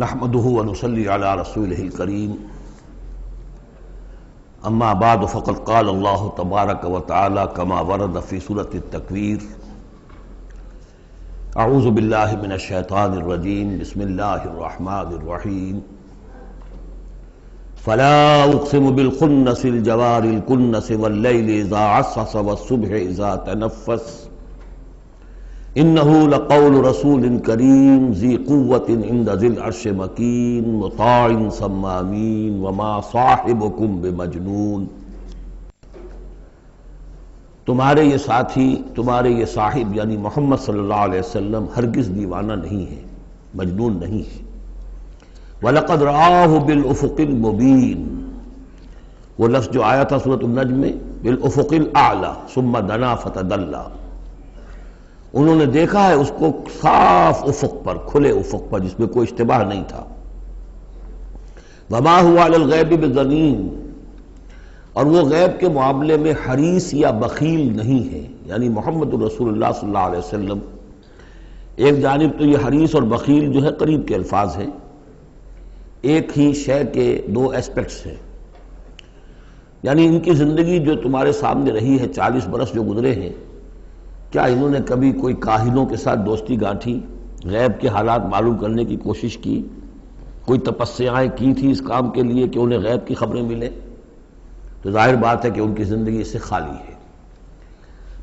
نحمده ونصلي على رسوله الكريم اما بعد فقد قال الله تبارك وتعالى كما ورد في سورة التكوير اعوذ بالله من الشيطان الرجيم بسم الله الرحمن الرحيم فلا اقسم بالخنس الجوار الكنس والليل اذا عسعس والصبح اذا تنفس انه لقول رسول کریم ذی قوة عند ذی العرش مکین مطاع ثم امین وما صاحبکم بمجنون۔ تمہارے یہ ساتھی، تمہارے یہ صاحب یعنی محمد صلی اللہ علیہ وسلم ہرگز دیوانہ نہیں ہے، مجنون نہیں ہے۔ وَلَقَدْ رَآهُ بِالْأُفُقِ الْمُبِينِ، وہ لفظ جو آیا تھا سورۃ النجم میں، بِالْأُفُقِ الْأَعْلَى ثُمَّ دَنَا فَتَدَلَّى، انہوں نے دیکھا ہے اس کو صاف افق پر، کھلے افق پر جس میں کوئی اشتباہ نہیں تھا۔ وَمَا هُوَ عَلَى الْغَيْبِ بِضَنِينٍ، اور وہ غیب کے معاملے میں حریص یا بخیل نہیں ہے، یعنی محمد رسول اللہ صلی اللہ علیہ وسلم ایک جانب تو یہ حریص اور بخیل جو ہے قریب کے الفاظ ہیں، ایک ہی شے کے دو ایسپیکٹس ہیں، یعنی ان کی زندگی جو تمہارے سامنے رہی ہے، 40 برس جو گزرے ہیں، کیا انہوں نے کبھی کوئی کاہنوں کے ساتھ دوستی گانٹھی، غیب کے حالات معلوم کرنے کی کوشش کی، کوئی تپسیائیں کی تھی اس کام کے لیے کہ انہیں غیب کی خبریں ملیں؟ تو ظاہر بات ہے کہ ان کی زندگی اس سے خالی ہے۔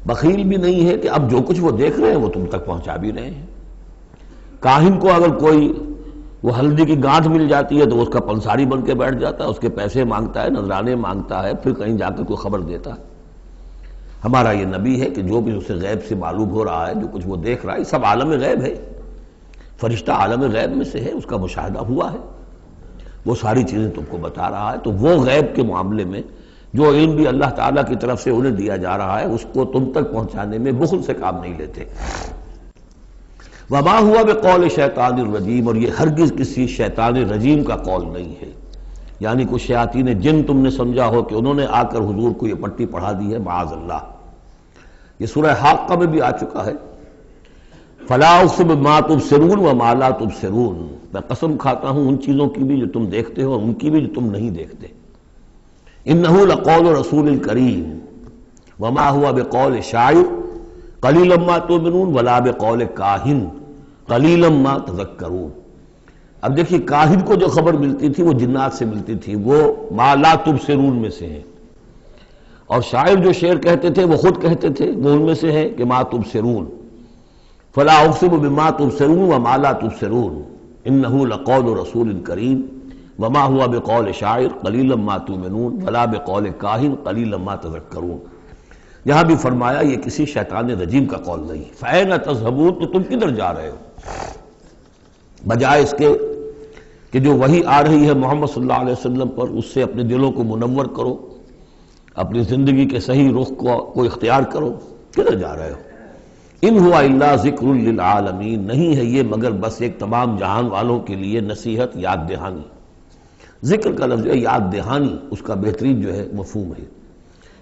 بخیل بھی نہیں ہے کہ اب جو کچھ وہ دیکھ رہے ہیں وہ تم تک پہنچا بھی رہے ہیں۔ کاہن کو اگر کوئی وہ ہلدی کی گانٹھ مل جاتی ہے تو اس کا پنساری بن کے بیٹھ جاتا ہے، اس کے پیسے مانگتا ہے، نذرانے مانگتا ہے، پھر کہیں جا کر کوئی خبر دیتا ہے۔ ہمارا یہ نبی ہے کہ جو بھی اسے غیب سے معلوم ہو رہا ہے، جو کچھ وہ دیکھ رہا ہے، سب عالم غیب ہے، فرشتہ عالم غیب میں سے ہے، اس کا مشاہدہ ہوا ہے، وہ ساری چیزیں تم کو بتا رہا ہے۔ تو وہ غیب کے معاملے میں جو علم بھی اللہ تعالیٰ کی طرف سے انہیں دیا جا رہا ہے، اس کو تم تک پہنچانے میں بخل سے کام نہیں لیتے۔ وما ہوا بقول شیطان الرجیم، اور یہ ہرگز کسی شیطان رجیم کا قول نہیں ہے، یعنی کچھ شیاطین جن تم نے سمجھا ہو کہ انہوں نے آ کر حضور کو یہ پٹی پڑھا دی ہے، معاذ اللہ۔ یہ سورہ حاقہ میں بھی آ چکا ہے، فلا اقسم بما تبصرون وما لا تبصرون، میں قسم کھاتا ہوں ان چیزوں کی بھی جو تم دیکھتے ہو اور ان کی بھی جو تم نہیں دیکھتے۔ انہ لقول رسول کریم وما هو بقول شاعر قلیلا ما تؤمنون ولا بقول کاہن قلیلا ما تذکرون۔ اب دیکھیے، کاہن کو جو خبر ملتی تھی وہ جنات سے ملتی تھی، وہ ما لا تبصرون میں سے ہیں، اور شاعر جو شعر کہتے تھے وہ خود کہتے تھے، وہ ان میں سے ہے کہ ما تبصرون۔ فلا اقسم بما تبصرون وما لا تبصرون انہ لقول رسول کریم وما هو بقول شاعر قلیلا ما تؤمنون ولا بقول کاہن قلیلا ما تذکرون۔ یہاں بھی فرمایا یہ کسی شیطان رجیم کا قول نہیں۔ فأین تذهبون، تو تم کدھر جا رہے ہو؟ بجائے اس کے کہ جو وحی آ رہی ہے محمد صلی اللہ علیہ وسلم پر، اس سے اپنے دلوں کو منور کرو، اپنی زندگی کے صحیح رخ کو اختیار کرو، کدھر جا رہے ہو؟ ان ہوا الا ذکر للعالمین، نہیں ہے یہ مگر بس ایک تمام جہان والوں کے لیے نصیحت، یاد دہانی۔ ذکر کا لفظ ہے یاد دہانی، اس کا بہترین جو ہے مفہوم ہے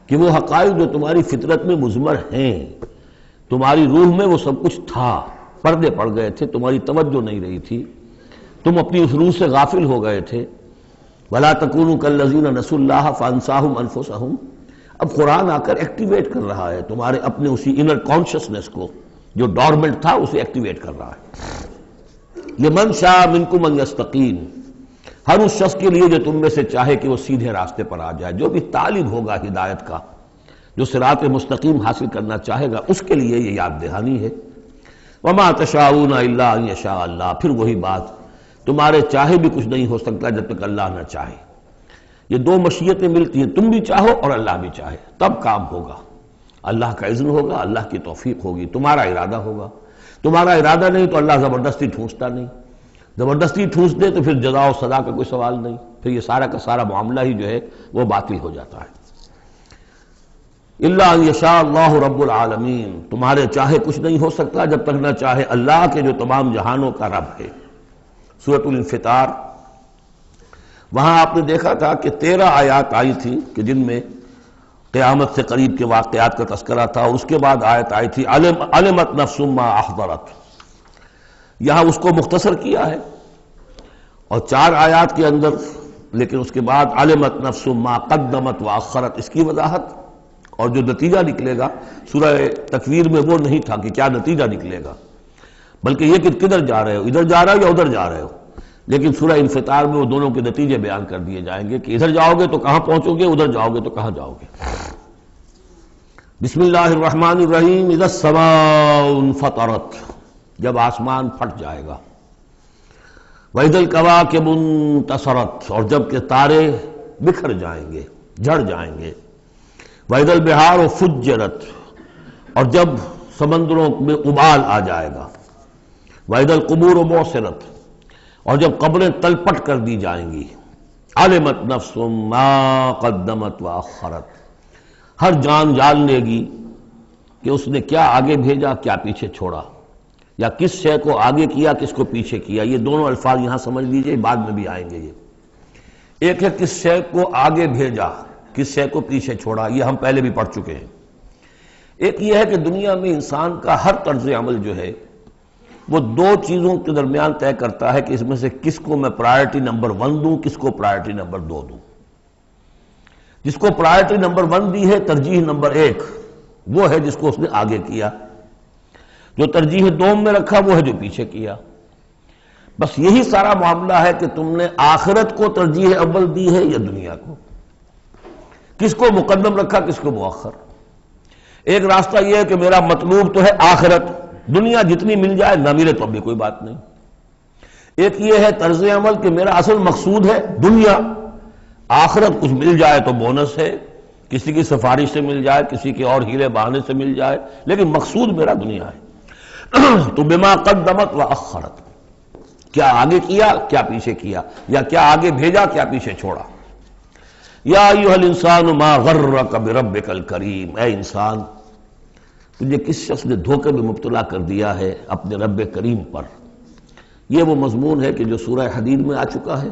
کہ وہ حقائق جو تمہاری فطرت میں مضمر ہیں، تمہاری روح میں وہ سب کچھ تھا، پردے پڑ گئے تھے، تمہاری توجہ نہیں رہی تھی، تم اپنی اس روح سے غافل ہو گئے تھے۔ وَلَا تَكُونُوا كَالَّذِينَ نَسُوا اللَّهَ فَأَنسَاهُمْ أَنفُسَهُمْ، اب قرآن آ کر ایکٹیویٹ کر رہا ہے تمہارے اپنے اسی انر کانشسنس کو جو ڈورمنٹ تھا، اسے ایکٹیویٹ کر رہا ہے۔ لِمَنْ شَاءَ مِنْكُمْ أَنْ يَسْتَقِيمَ، ہر اس شخص کے لیے جو تم میں سے چاہے کہ وہ سیدھے راستے پر آ جائے، جو بھی طالب ہوگا ہدایت کا، جو صراط مستقیم حاصل کرنا چاہے گا، اس کے لیے یہ یاد دہانی ہے۔ وَمَا تَشَاءُونَ إِلَّا أَن يَشَاءَ اللَّهُ، پھر وہی بات، تمہارے چاہے بھی کچھ نہیں ہو سکتا جب تک اللہ نہ چاہے۔ یہ دو مشیتیں ملتی ہیں، تم بھی چاہو اور اللہ بھی چاہے، تب کام ہوگا۔ اللہ کا اذن ہوگا، اللہ کی توفیق ہوگی، تمہارا ارادہ ہوگا۔ تمہارا ارادہ نہیں تو اللہ زبردستی ٹھونستا نہیں، زبردستی ٹھونس دے تو پھر جزا و سزا کا کوئی سوال نہیں، پھر یہ سارا کا سارا معاملہ ہی جو ہے وہ باطل ہو جاتا ہے۔ الا ان یشاء اللہ رب العالمین، تمہارے چاہے کچھ نہیں ہو سکتا جب تک نہ چاہے اللہ کے جو تمام جہانوں کا رب ہے۔ سورۃ الانفطار، وہاں آپ نے دیکھا تھا کہ 13 آیات آئی تھی کہ جن میں قیامت سے قریب کے واقعات کا تذکرہ تھا، اور اس کے بعد آیت آئی تھی علمت نفس ما احضرت، یہاں اس کو مختصر کیا ہے، اور 4 آیات کے اندر، لیکن اس کے بعد علمت نفس ما قدمت واخرت، اس کی وضاحت، اور جو نتیجہ نکلے گا سورہ تکویر میں وہ نہیں تھا کہ کیا نتیجہ نکلے گا، بلکہ یہ کہ کدھر جا رہے ہو، ادھر جا رہے ہو یا ادھر جا رہے ہو، لیکن سورہ انفطار میں وہ دونوں کے نتیجے بیان کر دیے جائیں گے کہ ادھر جاؤ گے تو کہاں پہنچو گے، ادھر جاؤ گے تو کہاں جاؤ گے۔ بسم اللہ الرحمن الرحیم، اذا السماء انفطرت، جب آسمان پھٹ جائے گا، وَإِذَا الْكَوَاكِبُ انتَثَرَتْ، اور جب کہ تارے بکھر جائیں گے، جھڑ جائیں گے، وَإِذَا الْبِحَارُ فُجِّرَتْ، اور جب سمندروں میں ابال آ جائے گا، وَإِذَا الْقُبُورُ بُعْثِرَتْ، اور جب قبریں تلپٹ کر دی جائیں گی، عَلِمَتْ نَفْسٌ مَا قَدَّمَتْ وَأَخَّرَتْ، ہر جان جان لے گی کہ اس نے کیا آگے بھیجا کیا پیچھے چھوڑا، یا کس شے کو آگے کیا کس کو پیچھے کیا۔ یہ دونوں الفاظ یہاں سمجھ لیجئے، بعد میں بھی آئیں گے۔ یہ ایک ہے کس شے کو آگے بھیجا، کس شے کو پیچھے چھوڑا، یہ ہم پہلے بھی پڑھ چکے ہیں۔ ایک یہ ہے کہ دنیا میں انسان کا ہر طرز عمل جو ہے وہ 2 چیزوں کے درمیان طے کرتا ہے کہ اس میں سے کس کو میں پرائرٹی نمبر 1 دوں، کس کو پرائرٹی نمبر 2 دوں۔ جس کو پرائرٹی نمبر 1 دی ہے، ترجیح نمبر 1، وہ ہے جس کو اس نے آگے کیا، جو ترجیح 2 میں رکھا وہ ہے جو پیچھے کیا۔ بس یہی سارا معاملہ ہے کہ تم نے آخرت کو ترجیح اول دی ہے یا دنیا کو، کس کو مقدم رکھا کس کو مؤخر۔ ایک راستہ یہ ہے کہ میرا مطلوب تو ہے آخرت، دنیا جتنی مل جائے نہ ملے تو بھی کوئی بات نہیں۔ ایک یہ ہے طرز عمل کہ میرا اصل مقصود ہے دنیا، آخرت کچھ مل جائے تو بونس ہے، کسی کی سفارش سے مل جائے، کسی کے اور ہیلے بہانے سے مل جائے، لیکن مقصود میرا دنیا ہے۔ تو بما قدمت واخرت، کیا آگے کیا کیا پیچھے کیا، یا کیا آگے بھیجا کیا پیچھے چھوڑا۔ یا ایھا الانسان ما غرک بربک الکریم، اے انسان تجھے کس شخص نے دھوکے میں مبتلا کر دیا ہے اپنے رب کریم پر۔ یہ وہ مضمون ہے کہ جو سورہ حدید میں آ چکا ہے،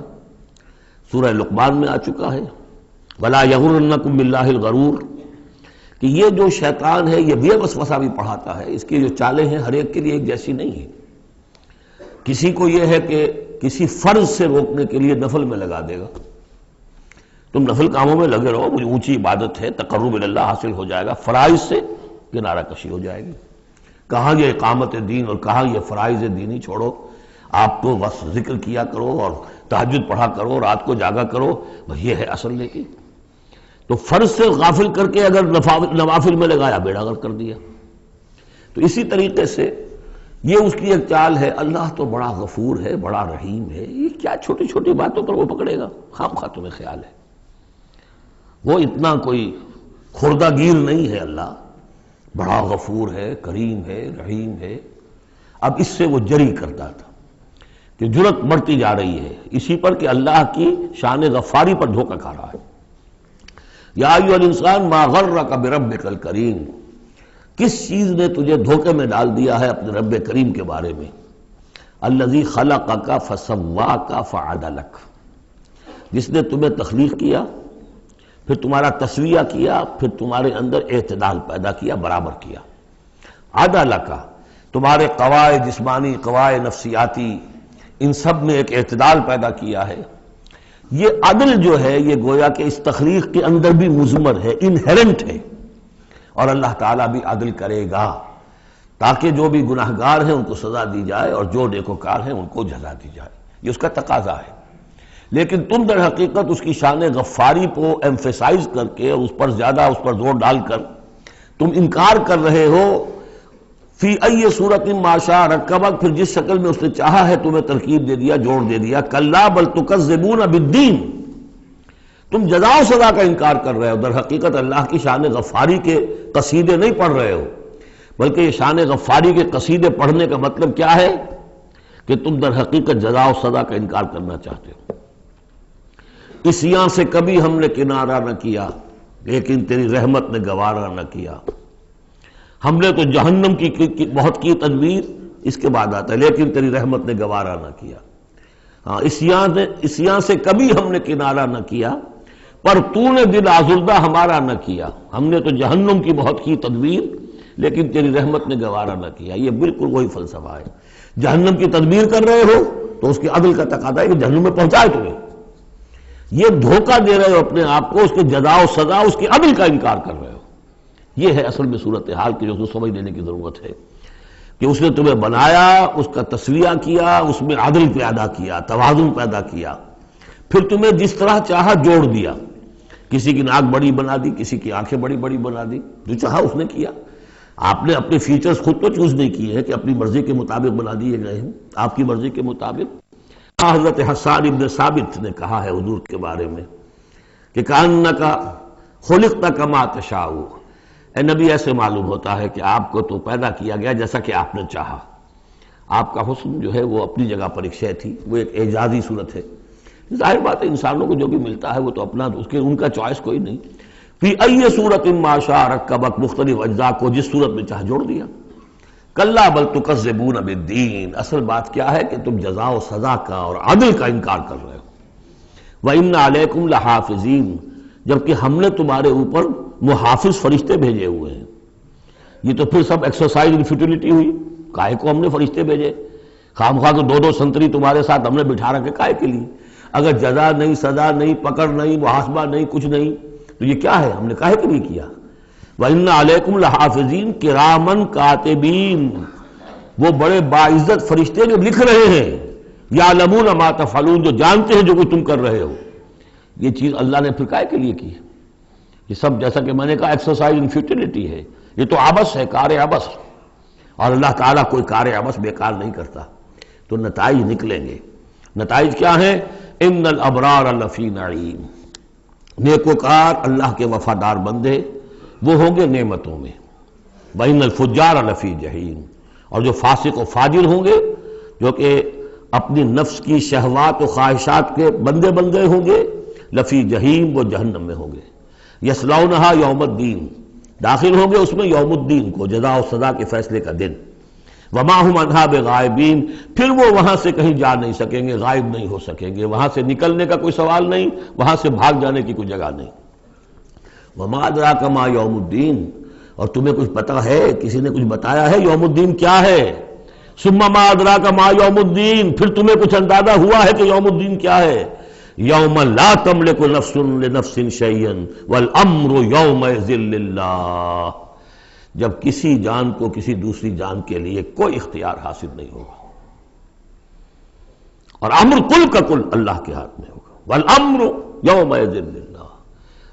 سورہ لقمان میں آ چکا ہے، ولا یغرنکم باللہ الغرور، کہ یہ جو شیطان ہے یہ وسوسہ بھی پڑھاتا ہے، اس کی جو چالیں ہیں ہر ایک کے لیے ایک جیسی نہیں ہیں۔ کسی کو یہ ہے کہ کسی فرض سے روکنے کے لیے نفل میں لگا دے گا، تم نفل کاموں میں لگے رہو، مجھے اونچی عبادت ہے، تقرب اللہ حاصل ہو جائے گا، فرائض سے کنارہ کشی ہو جائے گی۔ کہاں یہ اقامت دین اور کہاں یہ فرائض دینی چھوڑو، آپ تو بس ذکر کیا کرو اور تہجد پڑھا کرو، رات کو جاگا کرو، بس یہ ہے اصل۔ لیکن تو فرض سے غافل کر کے اگر نوافل میں لگایا بیڑا غرق کر دیا۔ تو اسی طریقے سے یہ اس کی ایک چال ہے، اللہ تو بڑا غفور ہے، بڑا رحیم ہے، یہ کیا چھوٹی چھوٹی باتوں پر وہ پکڑے گا، خام خواہ تمہیں خیال ہے وہ اتنا کوئی خوردہ گیر نہیں ہے، اللہ بڑا غفور ہے، کریم ہے، رحیم ہے۔ اب اس سے وہ جری کرتا تھا کہ جرت بڑھتی جا رہی ہے اسی پر کہ اللہ کی شان غفاری پر دھوکہ کھا رہا ہے۔ یا ایھا الانسان ما غرک بربک الکریم، کس چیز نے تجھے دھوکے میں ڈال دیا ہے اپنے رب کریم کے بارے میں۔ الذی خلقک فسواک فعدلک، جس نے تمہیں تخلیق کیا، پھر تمہارا تسویہ کیا، پھر تمہارے اندر اعتدال پیدا کیا، برابر کیا۔ عدلک، تمہارے قوائے جسمانی، قوائے نفسیاتی، ان سب میں ایک اعتدال پیدا کیا ہے۔ یہ عدل جو ہے یہ گویا کہ اس تخلیق کے اندر بھی مضمر ہے، انہیرنٹ ہے، اور اللہ تعالیٰ بھی عدل کرے گا تاکہ جو بھی گناہگار ہیں ان کو سزا دی جائے اور جو نیکوکار ہیں ان کو جزا دی جائے، یہ اس کا تقاضا ہے۔ لیکن تم در حقیقت اس کی شان غفاری کو ایمفیسائز کر کے اور اس پر زیادہ اس پر زور ڈال کر تم انکار کر رہے ہو۔ فی ای صورت ما شاء رکبک، پھر جس شکل میں اس نے چاہا ہے تمہیں ترکیب دے دیا، جوڑ دے دیا۔ کلا بل تکذبون بالدین، تم جزا و سزا کا انکار کر رہے ہو، در حقیقت اللہ کی شان غفاری کے قصیدے نہیں پڑھ رہے ہو، بلکہ یہ شان غفاری کے قصیدے پڑھنے کا مطلب کیا ہے کہ تم در حقیقت جزا و سزا کا انکار کرنا چاہتے ہو۔ عصیاں سے کبھی ہم نے کنارہ نہ کیا، لیکن تیری رحمت نے گوارا نہ کیا۔ ہم نے تو جہنم کی بہت کی تدبیر، اس کے بعد آتا ہے لیکن تیری رحمت نے گوارا نہ کیا۔ ہاں، عصیاں سے کبھی ہم نے کنارہ نہ کیا، پر تو نے دل آزردہ ہمارا نہ کیا۔ ہم نے تو جہنم کی بہت کی تدبیر، لیکن تیری رحمت نے گوارا نہ کیا۔ یہ بالکل وہی فلسفہ ہے۔ جہنم کی تدبیر کر رہے ہو تو اس کے عدل کا تقاضا ہے کہ جہنم میں پہنچائے تمہیں۔ یہ دھوکہ دے رہے ہو اپنے آپ کو، اس کے جزا و سزا، اس کے عدل کا انکار کر رہے ہو۔ یہ ہے اصل میں صورتحال کی جو اس کو سمجھ لینے کی ضرورت ہے کہ اس نے تمہیں بنایا، اس کا تسویہ کیا، اس میں عدل پیدا کیا، توازن پیدا کیا، پھر تمہیں جس طرح چاہا جوڑ دیا۔ کسی کی ناک بڑی بنا دی، کسی کی آنکھیں بڑی بڑی بنا دی، جو چاہا اس نے کیا۔ آپ نے اپنے فیچرز خود تو چوز نہیں کیے ہیں کہ اپنی مرضی کے مطابق بنا دیے گئے ہیں، آپ کی مرضی کے مطابق۔ حضرت حسان ابن ثابت نے کہا ہے حضور کے بارے میں کہ کأنک خلقت کما تشاء، اے نبی ایسے معلوم ہوتا ہے کہ آپ کو تو پیدا کیا گیا جیسا کہ آپ نے چاہا۔ آپ کا حسن جو ہے وہ اپنی جگہ پر ایک شے تھی، وہ ایک اعجازی صورت ہے۔ ظاہر بات ہے انسانوں کو جو بھی ملتا ہے وہ تو اپنا، اس کے ان کا چوائس کوئی نہیں۔ فی ای صورت ما شاء رکبک، مختلف اجزاء کو جس صورت میں چاہ جوڑ دیا۔ کلا بل تکذبون بالدین، اصل بات کیا ہے کہ تم جزا و سزا کا اور عدل کا انکار کر رہے ہو۔ وَإِنَّ عَلَيْكُمْ لَحَافِظِينَ، جبکہ ہم نے تمہارے اوپر محافظ فرشتے بھیجے ہوئے ہیں۔ یہ تو پھر سب ایکسرسائز ان فیوٹیلٹی ہوئی، کائے کو ہم نے فرشتے بھیجے؟ خواہ تو دو سنتری تمہارے ساتھ ہم نے بٹھا رکھے کائے کے لیے؟ اگر جزا نہیں، سزا نہیں، پکڑ نہیں، محاسبہ نہیں، کچھ نہیں تو یہ کیا ہے؟ ہم نے کاہے کے لیے کیا؟ وَإِنَّ عَلَيْكُمْ لَحَافِظِينَ كِرَامًا كَاتِبِينَ، وہ بڑے باعزت فرشتے جو لکھ رہے ہیں، يَعْلَمُونَ مَا تَفْعَلُونَ، جو جانتے ہیں جو کچھ تم کر رہے ہو۔ یہ چیز اللہ نے پھر کاہے کے لیے کی؟ یہ سب جیسا کہ میں نے کہا ایکسرسائز ان فیوٹیلٹی ہے، یہ تو عبث ہے، کار عبث، اور اللہ تعالیٰ کوئی کار عبث بیکار نہیں کرتا۔ تو نتائج نکلیں گے۔ نتائج کیا ہیں؟ ان الابرار لفی نعیم، نیکوکار اللہ کے وفادار بندے وہ ہوں گے نعمتوں میں۔ وَإِنَّ الْفُجَّارَ لَفِي جَحِيمٍ، اور جو فاسق و فاجر ہوں گے، جو کہ اپنی نفس کی شہوات و خواہشات کے بندے بن گئے ہوں گے، لفی جہیم، وہ جہنم میں ہوں گے۔ یصلونہا یوم الدین، داخل ہوں گے اس میں یوم الدین کو، جزا و سزا کے فیصلے کا دن۔ وما ہم عنہا بغائبین، پھر وہ وہاں سے کہیں جا نہیں سکیں گے، غائب نہیں ہو سکیں گے، وہاں سے نکلنے کا کوئی سوال نہیں، وہاں سے بھاگ جانے کی کوئی جگہ نہیں۔ وما ادراک ما یوم الدین، اور تمہیں کچھ پتہ ہے، کسی نے کچھ بتایا ہے یوم الدین کیا ہے؟ ثم ما ادراک ما یوم الدین، پھر تمہیں کچھ اندازہ ہوا ہے کہ یوم الدین کیا ہے؟ یوم لا تملک نفس لنفس شیئا والامر یومئذ للہ، جب کسی جان کو کسی دوسری جان کے لیے کوئی اختیار حاصل نہیں ہوگا، اور امر کل کا کل اللہ کے ہاتھ میں ہوگا۔ والامر یومئذ للہ،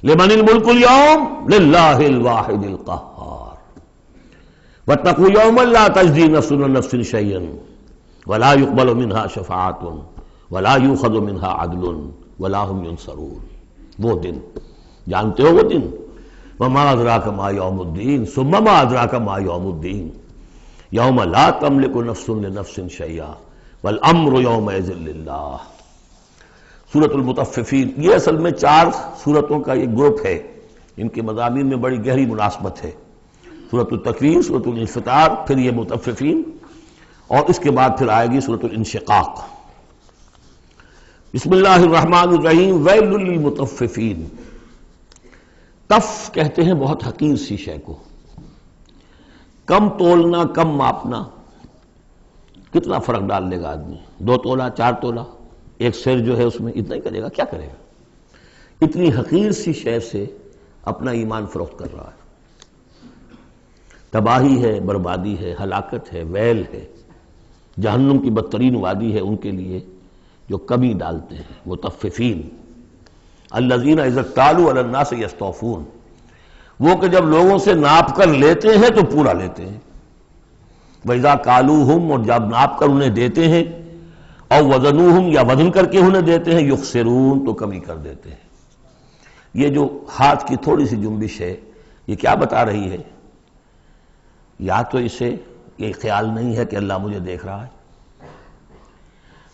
لمن الملک اليوم للہ الواحد القہار۔ واتقوا یوما لا تجزی نفس عن نفس شیئا ولا يقبل منها شفاعۃ ولا یؤخذ منها عدل ولا هم ينصرون۔ وہ دن جانتے ہو، وہ دن وما ادراک ما یوم الدین ثم ما ادراک ما یوم الدین یوم لا تملک نفس لنفس شیئا والامر یومئذ للہ۔ سورۃ المطففین، یہ اصل میں 4 سورتوں کا ایک گروپ ہے، ان کے مضامین میں بڑی گہری مناسبت ہے۔ سورۃ التکویر، سورۃ الانفطار، پھر یہ مطففین، اور اس کے بعد پھر آئے گی سورۃ الانشقاق۔ بسم اللہ الرحمن الرحیم۔ ویل للمطففین، تف کہتے ہیں بہت حقیر سی شے کو، کم تولنا، کم ماپنا، کتنا فرق ڈال لے گا آدمی؟ 2 تولہ، 4 تولہ، ایک سیر جو ہے اس میں اتنا ہی کرے گا، کیا کرے گا؟ اتنی حقیر سی شے سے اپنا ایمان فروخت کر رہا ہے۔ تباہی ہے، بربادی ہے، ہلاکت ہے، ویل ہے، جہنم کی بدترین وادی ہے ان کے لیے جو کمی ڈالتے ہیں۔ مطففین الذین اذا اکتالوا علی الناس یستوفون، وہ کہ جب لوگوں سے ناپ کر لیتے ہیں تو پورا لیتے ہیں۔ وَإِذَا كَالُوهُمْ، اور جب ناپ کر انہیں دیتے ہیں، اور وزنوہم، یا وزن کر کے انہیں دیتے ہیں، یخسرون، تو کمی کر دیتے ہیں۔ یہ جو ہاتھ کی تھوڑی سی جنبش ہے، یہ کیا بتا رہی ہے؟ یا تو اسے یہ خیال نہیں ہے کہ اللہ مجھے دیکھ رہا ہے،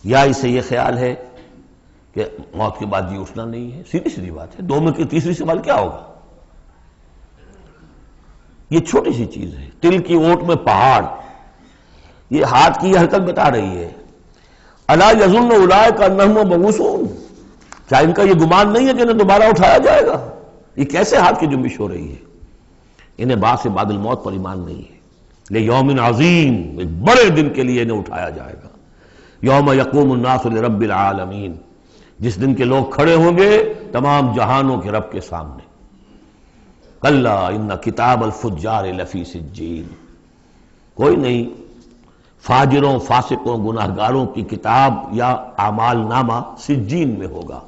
یا اسے یہ خیال ہے کہ موت کے بعد جی اٹھنا نہیں ہے۔ سیدھی سیدھی بات ہے، 2 میں کی تیسری سوال کیا ہوگا؟ یہ چھوٹی سی چیز ہے، تل کی اوٹ میں پہاڑ، یہ ہاتھ کی یہ حرکت بتا رہی ہے۔ الا یظن اولئک انہم مبعوثون، کیا ان کا یہ گمان نہیں ہے کہ انہیں دوبارہ اٹھایا جائے گا؟ یہ کیسے ہاتھ کی جنبش ہو رہی ہے؟ انہیں بعث بعد الموت پر ایمان نہیں ہے۔ لیوم عظیم، ایک بڑے دن کے لیے انہیں اٹھایا جائے گا۔ یوم یقوم الناس لرب العالمین، جس دن کے لوگ کھڑے ہوں گے تمام جہانوں کے رب کے سامنے۔ کلا ان کتاب الفجار لفی سجین، کوئی نہیں، فاجروں، فاسقوں، گناہگاروں کی کتاب یا اعمال نامہ سجین میں ہوگا۔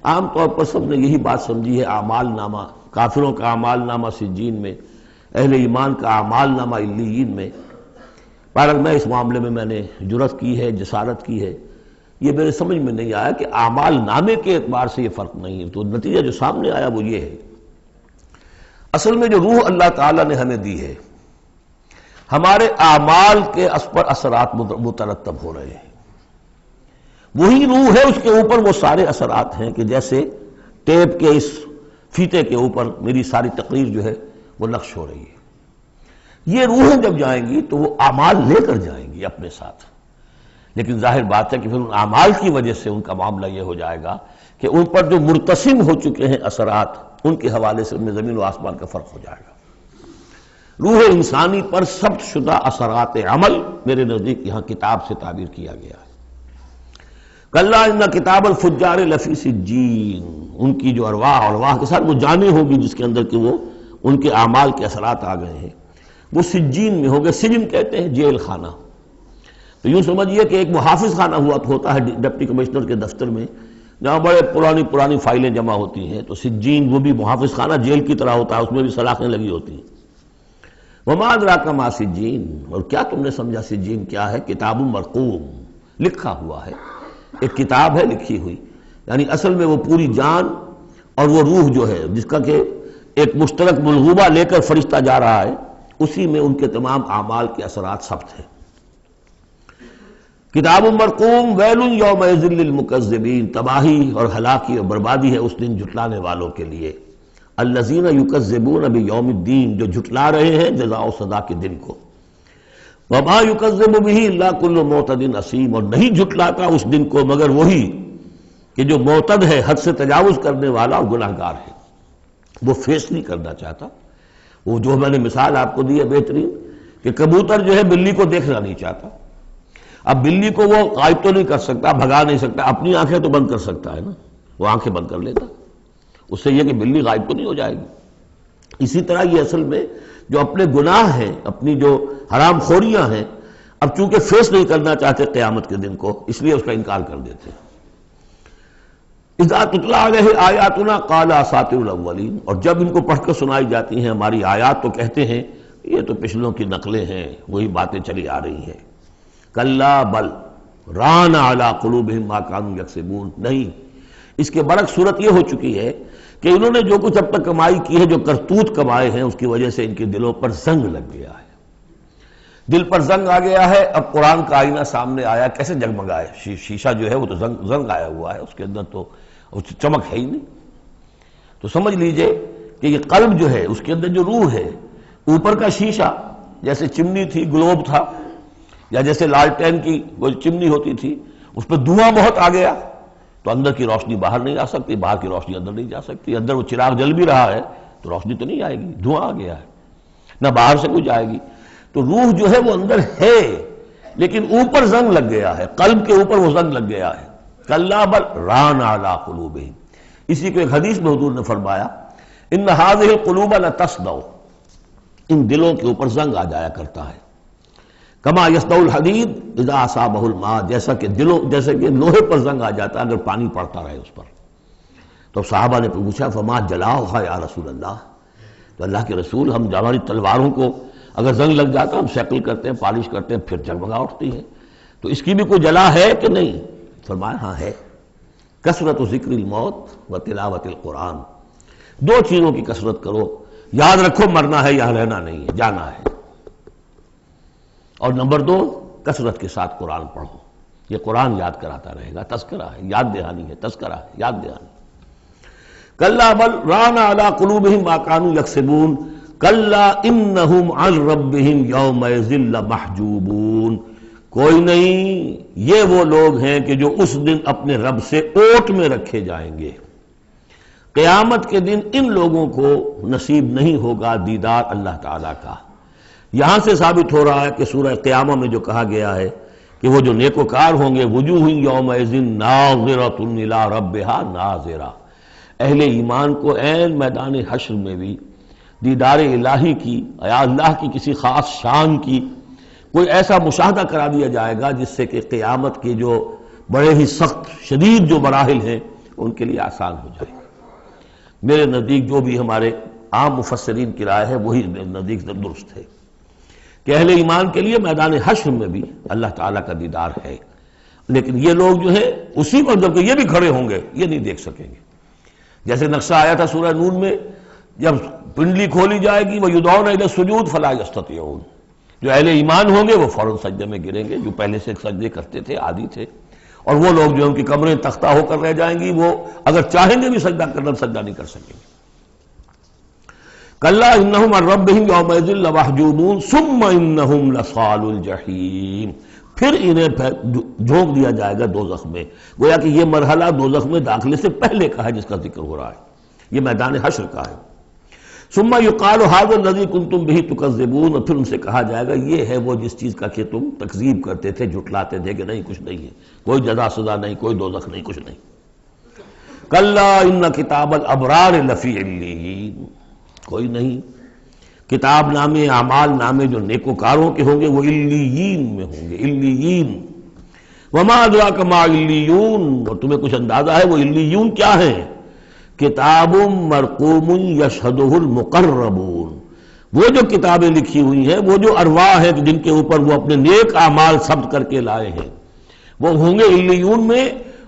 عام طور پر سب نے یہی بات سمجھی ہے، اعمال نامہ، کافروں کا اعمال نامہ سجین میں، اہل ایمان کا اعمال نامہ علیین میں۔ بہرحال میں اس معاملے میں نے جرأت کی ہے، جسارت کی ہے، یہ میرے سمجھ میں نہیں آیا کہ اعمال نامے کے اعتبار سے یہ فرق نہیں ہے، تو نتیجہ جو سامنے آیا وہ یہ ہے۔ اصل میں جو روح اللہ تعالیٰ نے ہمیں دی ہے، ہمارے اعمال کے اس پر اثرات مترتب ہو رہے ہیں، وہی روح ہے، اس کے اوپر وہ سارے اثرات ہیں کہ جیسے ٹیپ کے اس فیتے کے اوپر میری ساری تقریر جو ہے وہ نقش ہو رہی ہے۔ یہ روحیں جب جائیں گی تو وہ اعمال لے کر جائیں گی اپنے ساتھ، لیکن ظاہر بات ہے کہ پھر ان اعمال کی وجہ سے ان کا معاملہ یہ ہو جائے گا کہ ان پر جو مرتسم ہو چکے ہیں اثرات، ان کے حوالے سے ان میں زمین و آسمان کا فرق ہو جائے گا۔ روح انسانی پر ثبت شدہ اثرات عمل میرے نزدیک یہاں کتاب سے تعبیر کیا گیا ہے۔ کلا ان کتاب الفجار لفی سجین، ان کی جو ارواح کے ساتھ وہ جانیں ہوگی جس کے اندر کہ وہ ان کے اعمال کے اثرات آ گئے ہیں، وہ سجین میں ہو گئے۔ سجن کہتے ہیں جیل خانہ، تو یوں سمجھیے کہ ایک محافظ خانہ ہوتا ہے ڈپٹی کمشنر کے دفتر میں، جہاں بڑے پرانی فائلیں جمع ہوتی ہیں، تو سجین وہ بھی محافظ خانہ جیل کی طرح ہوتا ہے، اس میں بھی سلاخیں لگی ہوتی ہیں۔ وما ادراک ما سجین، اور کیا تم نے سمجھا سجین کیا ہے؟ کتاب مرقوم، لکھا ہوا ہے، ایک کتاب ہے لکھی ہوئی، یعنی اصل میں وہ پوری جان اور وہ روح جو ہے جس کا کہ ایک مشترک ملغوبہ لے کر فرشتہ جا رہا ہے، اسی میں ان کے تمام اعمال کے اثرات ثبت ہیں۔ کتاب مرقوم، ویل یومئذ للمکذبین، تباہی اور ہلاکی اور بربادی ہے اس دن جھٹلانے والوں کے لیے۔ الذین یکذبون بیوم الدین، جو جھٹلا رہے ہیں جزا و سزا کے دن کو۔ وما یکذب بہ الا کل معتد اثیم، اور نہیں جھٹلاتا اس دن کو مگر وہی کہ جو معتد ہے، حد سے تجاوز کرنے والا اور گناہگار ہے، وہ فیس نہیں کرنا چاہتا۔ وہ جو میں نے مثال آپ کو دی ہے بہترین، کہ کبوتر جو ہے بلی کو دیکھنا نہیں چاہتا۔ اب بلی کو وہ غائب تو نہیں کر سکتا، بھگا نہیں سکتا، اپنی آنکھیں تو بند کر سکتا ہے نا، وہ آنکھیں بند کر لیتا، اس سے یہ کہ بلی غائب تو نہیں ہو جائے گی۔ اسی طرح یہ اصل میں جو اپنے گناہ ہیں، اپنی جو حرام خوریاں ہیں، اب چونکہ فیس نہیں کرنا چاہتے قیامت کے دن کو، اس لیے اس کا انکار کر دیتے ہیں۔ اذا تتلی علیہ آیاتنا قال اساطیر الاولین، اور جب ان کو پڑھ کر سنائی جاتی ہیں ہماری آیات تو کہتے ہیں یہ تو پچھلوں کی نقلیں ہیں، وہی باتیں چلی آ رہی ہیں۔ کلا بل ران علی قلوبہم ما کانوا یکسبون، نہیں، اس کے برعکس صورت یہ ہو چکی ہے کہ انہوں نے جو کچھ اب تک کمائی کی ہے، جو کرتوت کمائے ہیں، اس کی وجہ سے ان کے دلوں پر زنگ لگ گیا ہے۔ دل پر زنگ آ گیا ہے۔ اب قرآن کا آئینہ سامنے آیا، کیسے جگمگائے؟ شیشہ جو ہے وہ تو زنگ آیا ہوا ہے، اس کے اندر تو چمک ہے ہی نہیں۔ تو سمجھ لیجئے کہ یہ قلب جو ہے، اس کے اندر جو روح ہے، اوپر کا شیشہ جیسے چمنی تھی، گلوب تھا، یا جیسے لالٹین کی وہ چمنی ہوتی تھی، اس پہ دھواں بہت آ گیا تو اندر کی روشنی باہر نہیں آ سکتی، باہر کی روشنی اندر نہیں جا سکتی۔ اندر وہ چراغ جل بھی رہا ہے تو روشنی تو نہیں آئے گی، دھواں آ گیا ہے، نہ باہر سے کچھ آئے گی۔ تو روح جو ہے وہ اندر ہے، لیکن اوپر زنگ لگ گیا ہے، قلب کے اوپر وہ زنگ لگ گیا ہے۔ کلا بل ران علی قلوبہم، اسی کو ایک حدیث میں حضور نے فرمایا ان هذه القلوب لتصدع، ان دلوں کے اوپر زنگ آ جایا کرتا ہے۔ کما یصدع الحدید اذا اصابہ الماء، جیسے کہ لوہے پر زنگ آ جاتا ہے اگر پانی پڑتا رہے اس پر۔ تو صحابہ نے پوچھا فما جلاؤھا یا رسول اللہ، تو اللہ کے رسول، ہم ہماری تلواروں کو اگر زنگ لگ جاتا ہم شیکل کرتے ہیں، پالش کرتے ہیں، پھر جگمگا اٹھتی ہے، تو اس کی بھی کوئی جلا ہے کہ نہیں؟ فرمایا ہاں ہے، کثرت ذکر الموت و تلاوت القرآن، دو چیزوں کی کثرت کرو، یاد رکھو مرنا ہے، یہاں رہنا نہیں ہے، جانا ہے، اور نمبر دو کثرت کے ساتھ قرآن پڑھو، یہ قرآن یاد کراتا رہے گا، تذکرہ ہے، یاد دہانی ہے، تذکرہ ہے، یاد دہانی۔ کلا بل ران علی قلوبہم ما کانوا یکسبون کلا انہم عن ربہم یومئذ لمحجوبون، کوئی نہیں، یہ وہ لوگ ہیں کہ جو اس دن اپنے رب سے اوٹ میں رکھے جائیں گے۔ قیامت کے دن ان لوگوں کو نصیب نہیں ہوگا دیدار اللہ تعالیٰ کا۔ یہاں سے ثابت ہو رہا ہے کہ سورہ قیامہ میں جو کہا گیا ہے کہ وہ جو نیکوکار ہوں گے وجوہ یومئذ ناظرۃ الی ربہا ناظرہ، اہل ایمان کو عین میدان حشر میں بھی دیدار الہی کی یا اللہ کی کسی خاص شان کی کوئی ایسا مشاہدہ کرا دیا جائے گا جس سے کہ قیامت کے جو بڑے ہی سخت شدید جو مراحل ہیں ان کے لیے آسان ہو جائے گا۔ میرے نزدیک جو بھی ہمارے عام مفسرین کی رائے ہے وہی میرے نزدیک درست ہے کہ اہل ایمان کے لیے میدان حشر میں بھی اللہ تعالیٰ کا دیدار ہے، لیکن یہ لوگ جو ہے اسی پر جب کہ یہ بھی کھڑے ہوں گے یہ نہیں دیکھ سکیں گے۔ جیسے نقشہ آیا تھا سورہ نون میں، جب پنڈلی کھولی جائے گی وَيُدْعَوْنَ إِلَى السُّجُودِ فَلَا يَسْتَطِيعُونَ، جو اہل ایمان ہوں گے وہ فوراً سجدے میں گریں گے، جو پہلے سے سجدے کرتے تھے عادی تھے، اور وہ لوگ جو ان کی کمریں تختہ ہو کر رہ جائیں گی وہ اگر چاہیں گے بھی سجدہ کرنا سجدہ نہیں کر سکیں گے۔ کَلَّا إِنَّهُمْ عَنْ رَبِّهِمْ يَوْمَئِذٍ لَمَحْجُوبُونَ ثُمَّ إِنَّهُمْ لَصَالُو الْجَحِيمِ، پھر انہیں جھونک دیا جائے گا دوزخ میں۔ گویا کہ یہ مرحلہ دوزخ میں داخلے سے پہلے کا ہے جس کا ذکر ہو رہا ہے، یہ میدان حشر کا ہے۔ ثم يقال هذا الذي كنتم به تكذبون، اور پھر ان سے کہا جائے گا یہ ہے وہ جس چیز کا کہ تم تکذیب کرتے تھے، جھٹلاتے تھے کہ نہیں کچھ نہیں ہے، کوئی جزا سزا نہیں، کوئی دوزخ نہیں، کچھ نہیں۔ کلا ان کتاب الابرار لفی علیین، کوئی نہیں، کتاب نامے اعمال نامے جو نیکوکاروں کے ہوں گے وہ علیین میں ہوں گے، علیین۔ وما ادراک ما علیون، اور تمہیں کچھ اندازہ ہے وہ علیون کیا ہیں؟ کتاب مرقوم یشہدہ المقربون، وہ جو کتابیں لکھی ہوئی ہیں، وہ جو ارواح ہیں جن کے اوپر وہ اپنے نیک اعمال ثبت کر کے لائے ہیں، وہ ہوں گے علیون میں،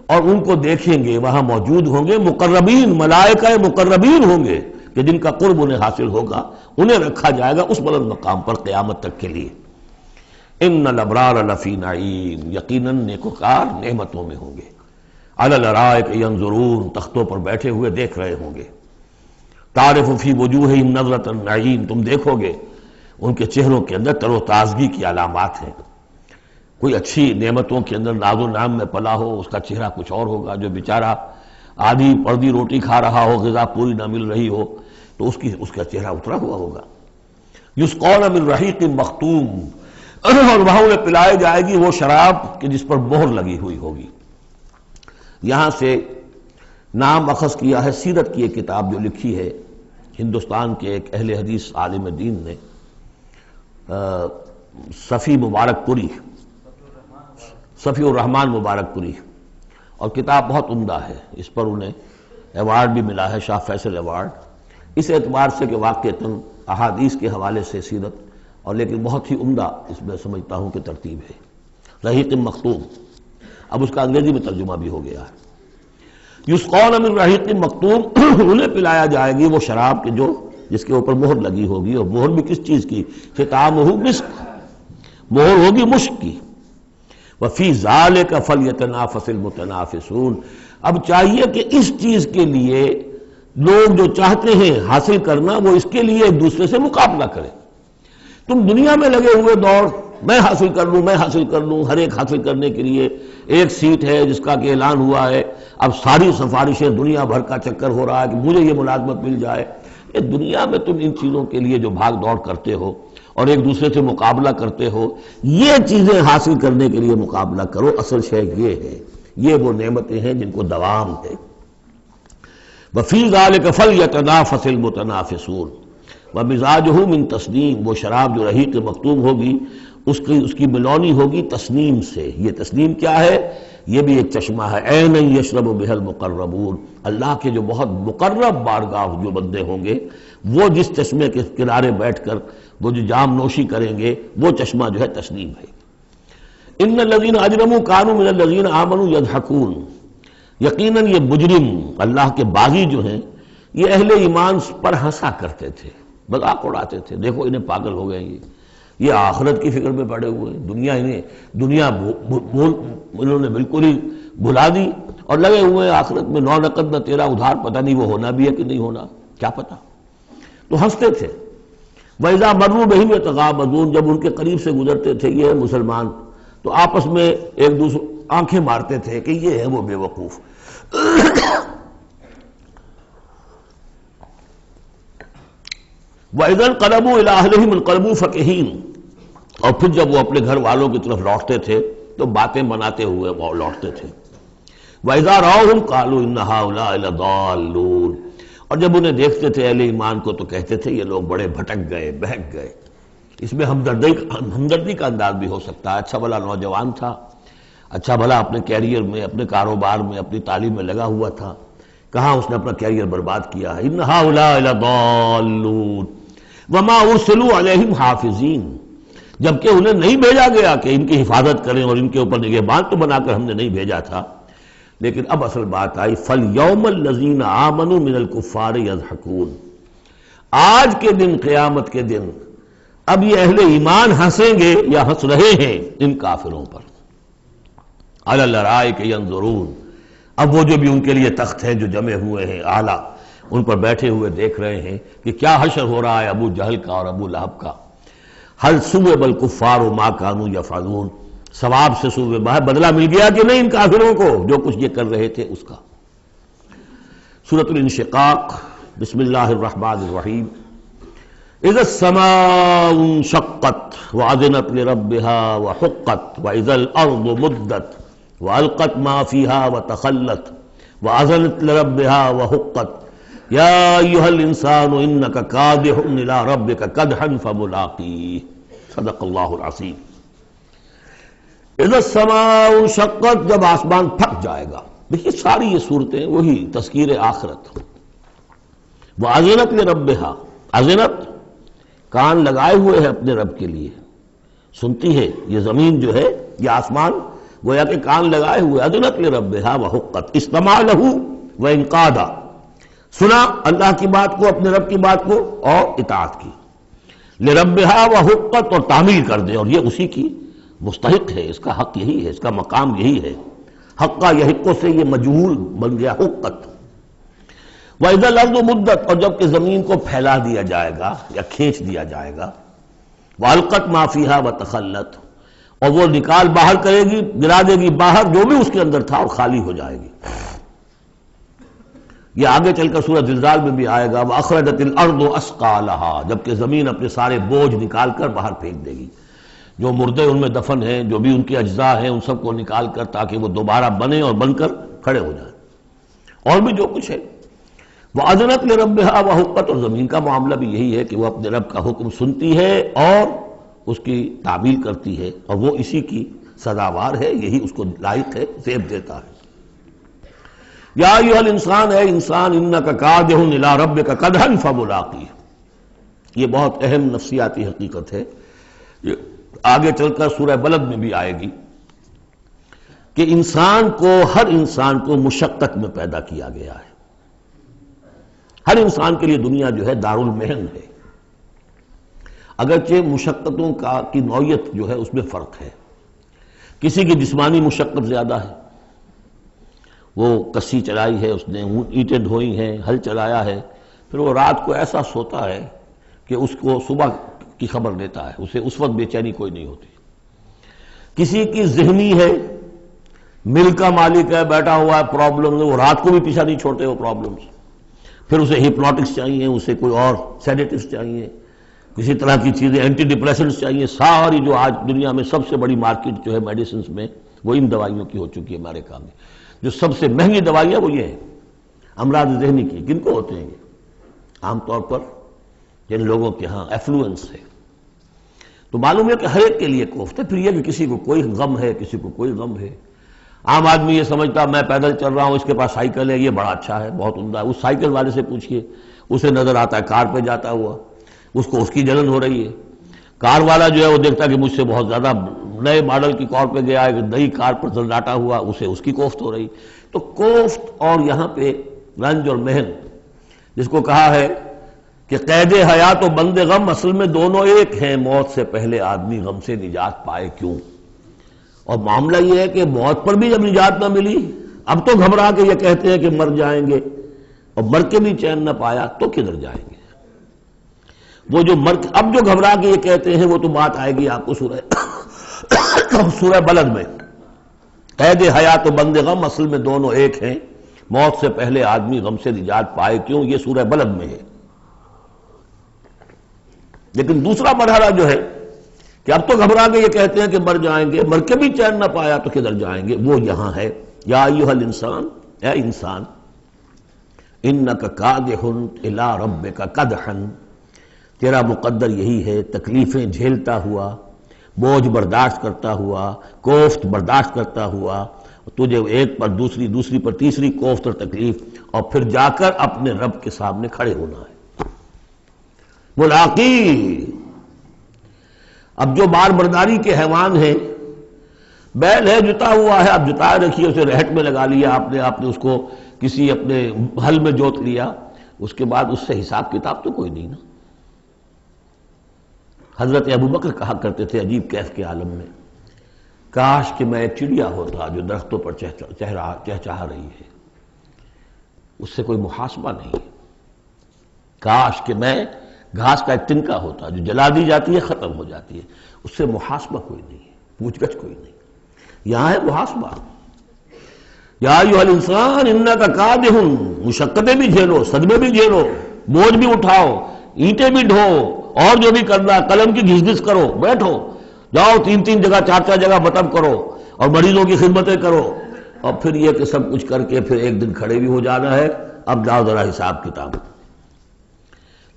اور ان کو دیکھیں گے، وہاں موجود ہوں گے مقربین، ملائکہ مقربین ہوں گے کہ جن کا قرب انہیں حاصل ہوگا، انہیں رکھا جائے گا اس بلند مقام پر قیامت تک کے لیے۔ ان الابرار لفی نعیم، یقیناً نیکوکار نعمتوں میں ہوں گے۔ علی الارائک ینظرون، تختوں پر بیٹھے ہوئے دیکھ رہے ہوں گے۔ تعرف فی وجوہہم نظرۃ النعیم، تم دیکھو گے ان کے چہروں کے اندر تر و تازگی کی علامات ہیں۔ کوئی اچھی نعمتوں کے اندر ناز و نعم میں پلا ہو اس کا چہرہ کچھ اور ہوگا، جو بیچارہ آدھی پردی روٹی کھا رہا ہو، غذا پوری نہ مل رہی ہو تو اس کا چہرہ اترا ہوا ہوگا۔ یسقون من رحیق مختوم، اور وہاں انہیں پلائی جائے گی وہ شراب کہ جس پر مہر لگی ہوئی ہوگی۔ یہاں سے نام اخذ کیا ہے سیرت کی ایک کتاب جو لکھی ہے ہندوستان کے ایک اہل حدیث عالم دین نے، صفی مبارک پوری، صفی الرحمن مبارک پوری، اور کتاب بہت عمدہ ہے، اس پر انہیں ایوارڈ بھی ملا ہے، شاہ فیصل ایوارڈ، اس اعتبار سے کہ واقعتاً احادیث کے حوالے سے سیرت، اور لیکن بہت ہی عمدہ اس میں سمجھتا ہوں کہ ترتیب ہے۔ رحیق مختوم، اب اس کا انگریزی میں ترجمہ بھی ہو گیا ہے۔ یسقون من رحیق مختوم، انہیں پلایا جائے گی وہ شراب کے جو جس کے اوپر مہر لگی ہوگی، اور مہر بھی کس چیز کی؟ ختامہ مسک، مہر ہوگی مشک کی۔ وفی ذالک فلیتنافس المتنافسون، اب چاہیے کہ اس چیز کے لیے لوگ جو چاہتے ہیں حاصل کرنا وہ اس کے لیے ایک دوسرے سے مقابلہ کریں۔ تم دنیا میں لگے ہوئے دوڑ، میں حاصل کر لوں، میں حاصل کر لوں، ہر ایک حاصل کرنے کے لیے ایک سیٹ ہے جس کا کہ اعلان ہوا ہے، اب ساری سفارشیں دنیا بھر کا چکر ہو رہا ہے کہ مجھے یہ ملازمت مل جائے۔ یہ دنیا میں تم ان چیزوں کے لیے جو بھاگ دوڑ کرتے ہو اور ایک دوسرے سے مقابلہ کرتے ہو، یہ چیزیں حاصل کرنے کے لیے مقابلہ کرو، اصل شے یہ ہے، یہ وہ نعمتیں ہیں جن کو دوام ہے۔ وَفِي ذَلِكَ فَلْيَتَنَافَسِ الْمُتَنَافِسُونَ وَمِزَاجُهُ مِن تسنیم، وہ شراب جو رحیق مختوم ہوگی اس کی ملونی ہوگی تسنیم سے۔ یہ تسنیم کیا ہے؟ یہ بھی ایک چشمہ ہے، عین یشرب بها المقربون، اللہ کے جو بہت مقرب بارگاہ جو بندے ہوں گے وہ جس چشمے کے کنارے بیٹھ کر وہ جو جام نوشی کریں گے وہ چشمہ جو ہے تسنیم ہے۔ ان الذین اجرموا کانوا من الذین آمنوا یضحکون، یقیناً یہ مجرم اللہ کے باغی جو ہیں یہ اہل ایمان پر ہنسا کرتے تھے، مذاق اڑاتے تھے، دیکھو انہیں پاگل ہو گئے یہ آخرت کی فکر میں پڑے ہوئے، دنیا انہوں نے بالکل ہی بھلا دی اور لگے ہوئے آخرت میں، نو نقد نہ تیرا ادھار، پتہ نہیں وہ ہونا بھی ہے کہ نہیں ہونا، کیا پتہ، تو ہنستے تھے۔ وَإِذَا مَرُّوا بِهِمْ يَتَغَامَزُونَ، جب ان کے قریب سے گزرتے تھے یہ مسلمان تو آپس میں ایک دوسرے آنکھیں مارتے تھے کہ یہ ہے وہ بے وقوف۔ وَإِذَا انقلبوا إِلَىٰ أَهْلِهِمْ انقلبوا فَكِهِينَ، اور پھر جب وہ اپنے گھر والوں کی طرف لوٹتے تھے تو باتیں بناتے ہوئے وہ لوٹتے تھے. وَإِذَا رَأَوْهُمْ قَالُوا إِنَّ هَٰؤُلَاءِ لَضَالُّونَ، اور جب انہیں دیکھتے تھے اہل ایمان کو تو کہتے تھے یہ لوگ بڑے بھٹک گئے، بہک گئے. اس میں ہمدردی کا انداز بھی ہو سکتا ہے. اچھا بھلا نوجوان تھا، اچھا بھلا اپنے کیریئر میں، اپنے کاروبار میں، اپنی تعلیم میں لگا ہوا تھا، کہاں اس نے اپنا کیریئر برباد کیا ہے. ان ہؤلاء لضالون وما ارسلوا علیہم حافظین، جبکہ انہیں نہیں بھیجا گیا کہ ان کی حفاظت کریں اور ان کے اوپر نگہبان تو بنا کر ہم نے نہیں بھیجا تھا. لیکن اب اصل بات آئی، فَالْيَوْمَ الَّذِينَ آمَنُوا مِنَ الْكُفَّارِ يَضْحَكُونَ، آج کے دن، قیامت کے دن، اب یہ اہل ایمان ہنسیں گے یا ہنس رہے ہیں ان کافروں پر. عَلَى الْأَرَائِكِ يَنظُرُونَ، اب وہ جو بھی ان کے لیے تخت ہیں جو جمے ہوئے ہیں اعلیٰ، ان پر بیٹھے ہوئے دیکھ رہے ہیں کہ کیا حشر ہو رہا ہے ابو جہل کا اور ابو لہب کا. هل ثوب الكفار ما كانوا يفعلون، ثواب سے صوبے باہر بدلہ مل گیا کہ نہیں ان کافروں کو جو کچھ یہ کر رہے تھے اس کا. سورۃ الانشقاق، بسم اللہ الرحمن الرحیم. اذا السماء انشقت واذنت لربها وحقت واذا الارض مدت والقت ما فيها وتخلت واذنت لربها وحقت یا ایھا الانسان انک کادح الی ربک کدحا فملاقیہ. صدق اللہ العظیم. اذا السماء انشقت، جب آسمان پھٹ جائے گا. دیکھیے ساری یہ صورتیں وہی تذکیر آخرت. واذنت لربہا، اذنت کان لگائے ہوئے ہے اپنے رب کے لیے، سنتی ہے. یہ زمین جو ہے، یہ آسمان گویا کہ کان لگائے ہوئے. اذنت لربہا وحقت، استمع لہ وانقاد، سنا اللہ کی بات کو، اپنے رب کی بات کو، اور اطاعت کی. لربہا وحقت، اور تعمیل کر دے، اور یہ اسی کی مستحق ہے، اس کا حق یہی ہے، اس کا مقام یہی ہے. حقہ یحقو سے یہ مجہول بن گیا حقت. وَإِذَا الْأَرْضُ مُدَّتْ، اور جب کہ زمین کو پھیلا دیا جائے گا یا کھینچ دیا جائے گا. وَأَلْقَتْ مَا فِيهَا وَتَخَلَّتْ، اور وہ نکال باہر کرے گی، گرا دے گی باہر جو بھی اس کے اندر تھا اور خالی ہو جائے گی. یہ آگے چل کر سورہ زلزال میں بھی آئے گا. وَأَخْرَجَتِ الْأَرْضُ أَثْقَالَهَا، جبکہ زمین اپنے سارے بوجھ نکال کر باہر پھینک دے گی. جو مردے ان میں دفن ہیں، جو بھی ان کے اجزاء ہیں، ان سب کو نکال کر تاکہ وہ دوبارہ بنے اور بن کر کھڑے ہو جائیں. اور بھی جو کچھ ہے. وَأَذْنَتْ لِرَبِّهَا وَحُقَّتْ، اور زمین کا معاملہ بھی یہی ہے کہ وہ اپنے رب کا حکم سنتی ہے اور اس کی تعمیل کرتی ہے، اور وہ اسی کی سزاوار ہے، یہی اس کو لائق ہے، زیب دیتا ہے. یا ایھا الانسان، اے انسان، انک کادح الی ربک کدحا فملاقیہ. یہ بہت اہم نفسیاتی حقیقت ہے، یہ آگے چل کر سورہ بلد میں بھی آئے گی کہ انسان کو، ہر انسان کو مشقت میں پیدا کیا گیا ہے. ہر انسان کے لیے دنیا جو ہے دارالمحن ہے، اگرچہ مشقتوں کی نوعیت جو ہے اس میں فرق ہے. کسی کی جسمانی مشقت زیادہ ہے، وہ کسی چلائی ہے، اس نے اینٹیں ڈھوئی ہیں، ہل چلایا ہے، پھر وہ رات کو ایسا سوتا ہے کہ اس کو صبح کی خبر دیتا ہے، اسے اس وقت بے چینی کوئی نہیں ہوتی. کسی کی ذہنی ہے، مل کا مالک ہے، بیٹھا ہوا ہے، پرابلم، وہ رات کو بھی پیچھا نہیں چھوڑتے وہ پرابلمز. پھر اسے ہپنوٹکس چاہیے، اسے کوئی اور سیڈیٹیوز چاہیے، کسی طرح کی چیزیں، اینٹی ڈپریسنٹس چاہیے. ساری جو آج دنیا میں سب سے بڑی مارکیٹ جو ہے میڈیسنز میں، وہ ان دوائیوں کی ہو چکی ہے امریکہ میں. جو سب سے مہنگی دوائیاں وہ یہ ہیں امراض ذہنی کی. کن کو ہوتے ہیں یہ؟ عام طور پر جن لوگوں کے ہاں ایفلوئنس ہے. تو معلوم ہے کہ ہر ایک کے لیے کوفت ہے. پھر یہ کہ کسی کو کوئی غم ہے، کسی کو کوئی غم ہے. عام آدمی یہ سمجھتا میں پیدل چل رہا ہوں، اس کے پاس سائیکل ہے، یہ بڑا اچھا ہے، بہت عمدہ ہے. اس سائیکل والے سے پوچھئے، اسے نظر آتا ہے کار پہ جاتا ہوا، اس کو اس کی جلن ہو رہی ہے. کار والا جو ہے وہ دیکھتا ہے کہ مجھ سے بہت زیادہ نئے ماڈل کی کار پہ گیا ہے، نئی کار پر زلزلاتا ہوا، اسے اس کی کوفت ہو رہی. تو کوفت اور یہاں پہ رنج اور محن، جس کو کہا ہے کہ قید حیات و بند غم اصل میں دونوں ایک ہیں. موت سے پہلے آدمی غم سے نجات پائے کیوں؟ اور معاملہ یہ ہے کہ موت پر بھی جب نجات نہ ملی، اب تو گھبرا کے یہ کہتے ہیں کہ مر جائیں گے، اور مر کے بھی چین نہ پایا تو کدھر جائیں گے؟ وہ جو اب جو گھبرا کے یہ کہتے ہیں وہ تو بات آئے گی آپ کو سورہ بلد میں. قید حیات و بند غم اصل میں دونوں ایک ہیں، موت سے پہلے آدمی غم سے نجات پائے کیوں، یہ سورہ بلد میں ہے. لیکن دوسرا مرحلہ جو ہے کہ اب تو گھبرا کے یہ کہتے ہیں کہ مر جائیں گے، مر کے بھی چین نہ پایا تو کدھر جائیں گے، وہ یہاں ہے یا ایھا الانسان، اے انسان، انک کادح الی ربک کدحا، تیرا مقدر یہی ہے تکلیفیں جھیلتا ہوا، بوجھ برداشت کرتا ہوا، کوفت برداشت کرتا ہوا، تجھے ایک پر دوسری، دوسری پر تیسری کوفت اور تکلیف، اور پھر جا کر اپنے رب کے سامنے کھڑے ہونا ہے ملاقی۔ اب جو بار برداری کے حیوان ہیں، بیل ہے جتا ہوا ہے، اب جتا رکھیے، اسے رہٹ میں لگا لیا آپ نے اس کو کسی اپنے ہل میں جوت لیا، اس کے بعد اس سے حساب کتاب تو کوئی نہیں نا۔ حضرت ابوبکر کہا کرتے تھے عجیب کیف کے عالم میں، کاش کہ میں ایک چڑیا ہوتا جو درختوں پر چہچہا رہی ہے، اس سے کوئی محاسبہ نہیں ہے، کاش کہ میں گھاس کا ایک تنکا ہوتا جو جلا دی جاتی ہے ختم ہو جاتی ہے، اس سے محاسبہ کوئی نہیں ہے، پوچھ گچھ کوئی نہیں، یہاں ہے محاسبہ۔ یا ایھا الانسان انک کادح، مشقتیں بھی جھیلو، صدمے بھی جھیلو، بوجھ بھی اٹھاؤ، اینٹیں بھی ڈھو، اور جو بھی کرنا قلم کی گھس گھس کرو، بیٹھو، جاؤ 3 جگہ 4 جگہ مطلب کرو، اور مریضوں کی خدمتیں کرو، اور پھر یہ کہ سب کچھ کر کے پھر ایک دن کھڑے بھی ہو جانا ہے، اب جاؤ ذرا حساب کتاب۔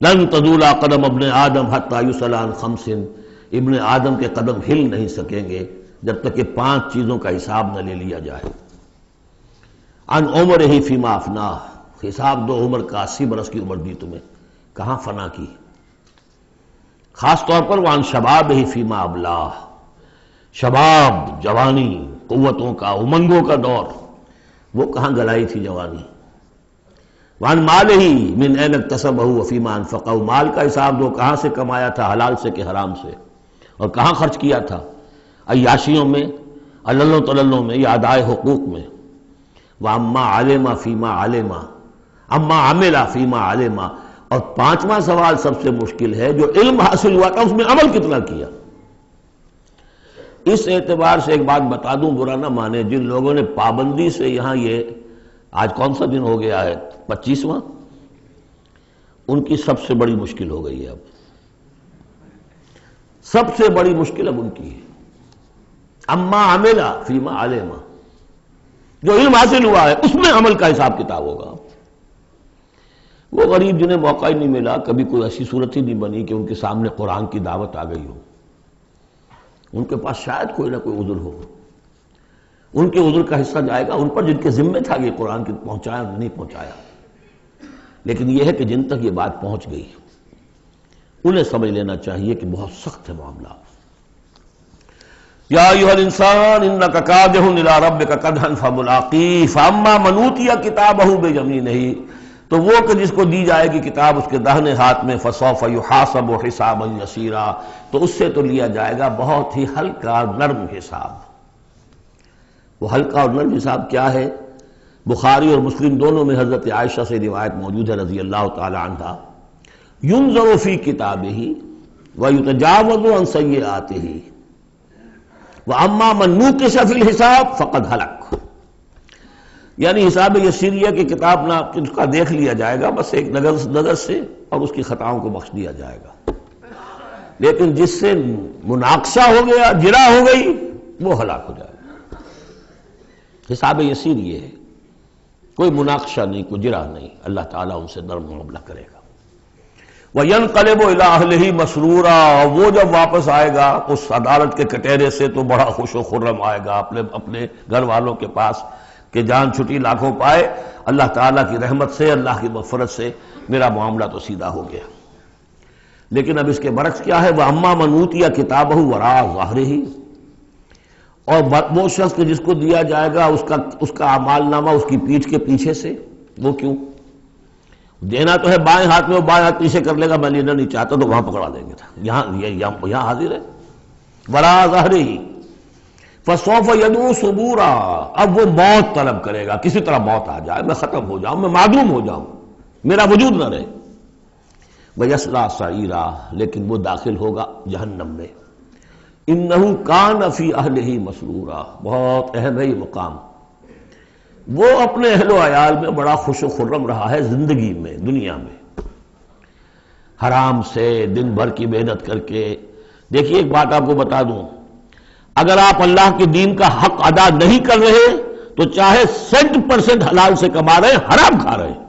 لن تزول قدم ابن آدم حتی یسأل عن 5، ابن آدم کے قدم ہل نہیں سکیں گے جب تک کہ 5 چیزوں کا حساب نہ لے لیا جائے۔ عن عمرہ فیما افناہ، حساب دو عمر کا، 80 برس کی عمر دی تمہیں، کہاں فنا کی، خاص طور پر وعن شبابہ فیما ابلاہ، شباب، جوانی، قوتوں کا، امنگوں کا دور، وہ کہاں گلائی تھی جوانی۔ وعن مالہ من این اکتسبہ وفیما انفقہ، مال کا حساب دو، کہاں سے کمایا تھا، حلال سے کہ حرام سے، اور کہاں خرچ کیا تھا، عیاشیوں میں، عللوں تللوں میں، یا ادائے حقوق میں۔ وَأَمَّا عَلِمَ فِيمَا عَلِمَ، اما عمل فیما علم، اور 5واں سوال سب سے مشکل ہے، جو علم حاصل ہوا تھا اس میں عمل کتنا کیا۔ اس اعتبار سے ایک بات بتا دوں، برا نہ مانے، جن لوگوں نے پابندی سے یہاں یہ آج کون سا دن ہو گیا ہے، 25واں، ان کی سب سے بڑی مشکل ہو گئی ہے، اب سب سے بڑی مشکل اب ان کی ہے۔ اما عمل فیما علم، جو علم حاصل ہوا ہے اس میں عمل کا حساب کتاب ہوگا۔ وہ غریب جنہیں موقع ہی نہیں ملا، کبھی کوئی ایسی صورت ہی نہیں بنی کہ ان کے سامنے قرآن کی دعوت آ گئی ہو، ان کے پاس شاید کوئی نہ کوئی عذر ہو، ان کے عذر کا حصہ جائے گا ان پر جن کے ذمہ تھا کہ قرآن کی پہنچایا نہیں پہنچایا۔ لیکن یہ ہے کہ جن تک یہ بات پہنچ گئی انہیں سمجھ لینا چاہیے کہ بہت سخت ہے معاملہ۔ یا ایھا الانسان انک کادح الی ربک کدحا فملاقیہ فاما من اوتی کتابہ بیمینہ، تو وہ کہ جس کو دی جائے گی کتاب اس کے داہنے ہاتھ میں، فسوف یحاسب حسابا یسیرا، تو اس سے تو لیا جائے گا بہت ہی ہلکا اور نرم حساب۔ وہ ہلکا اور نرم حساب کیا ہے؟ بخاری اور مسلم دونوں میں حضرت عائشہ سے روایت موجود ہے رضی اللہ تعالی عنہا، ینظر فی کتابہ ویتجاوز عن سیئاتہ واما من نوقش فی الحساب فقد ہلک، یعنی حساب یسیریہ کی کتاب نہ اس کا دیکھ لیا جائے گا بس ایک نظر سے، اور اس کی خطاؤں کو بخش دیا جائے گا، لیکن جس سے مناقشہ ہو گیا، جرا ہو گئی، وہ ہلاک ہو جائے گا۔ حساب یسیر یہ ہے، کوئی مناقشہ نہیں، کوئی جرا نہیں، اللہ تعالیٰ ان سے نرم معاملہ کرے گا۔ وَيَنْقَلِبُ إِلَىٰ أَهْلِهِ مَسْرُورًا، وہ جب واپس آئے گا اس عدالت کے کٹہرے سے تو بڑا خوش و خرم آئے گا اپنے گھر والوں کے پاس کہ جان چھٹی لاکھوں پائے، اللہ تعالیٰ کی رحمت سے، اللہ کی مغفرت سے میرا معاملہ تو سیدھا ہو گیا۔ لیکن اب اس کے برعکس کیا ہے، وَأَمَّا مَنْ أُوتِيَ كِتَابَهُ وَرَاءَ ظَهْرِهِ، اور وہ شخص کے جس کو دیا جائے گا اس کا اعمال نامہ اس کی پیٹھ کے پیچھے سے، وہ کیوں؟ دینا تو ہے بائیں ہاتھ میں، وہ بائیں ہاتھ پیچھے کر لے گا، میں لینا نہیں چاہتا تو وہاں پکڑا دیں گے، یہاں حاضر ہے، وَرَاءَ ظَهْرِهِ فَسَوْفَ يَدْعُو ثُبُورًا، اب وہ موت طلب کرے گا، کسی طرح موت آ جائے، میں ختم ہو جاؤں، میں معدوم ہو جاؤں، میرا وجود نہ رہے۔ وَيَصْلَىٰ سَعِيرًا، لیکن وہ داخل ہوگا جہنم میں۔ إِنَّهُ كَانَ فِي أَهْلِهِ مَسْرُورًا، بہت اہم ہے یہ مقام، وہ اپنے اہل و عیال میں بڑا خوش و خرم رہا ہے زندگی میں، دنیا میں، حرام سے دن بھر کی محنت کر کے. دیکھیے ایک بات آپ کو بتا دوں، اگر آپ اللہ کے دین کا حق ادا نہیں کر رہے تو چاہے 100% حلال سے کما رہے ہیں، حرام کھا رہے ہیں،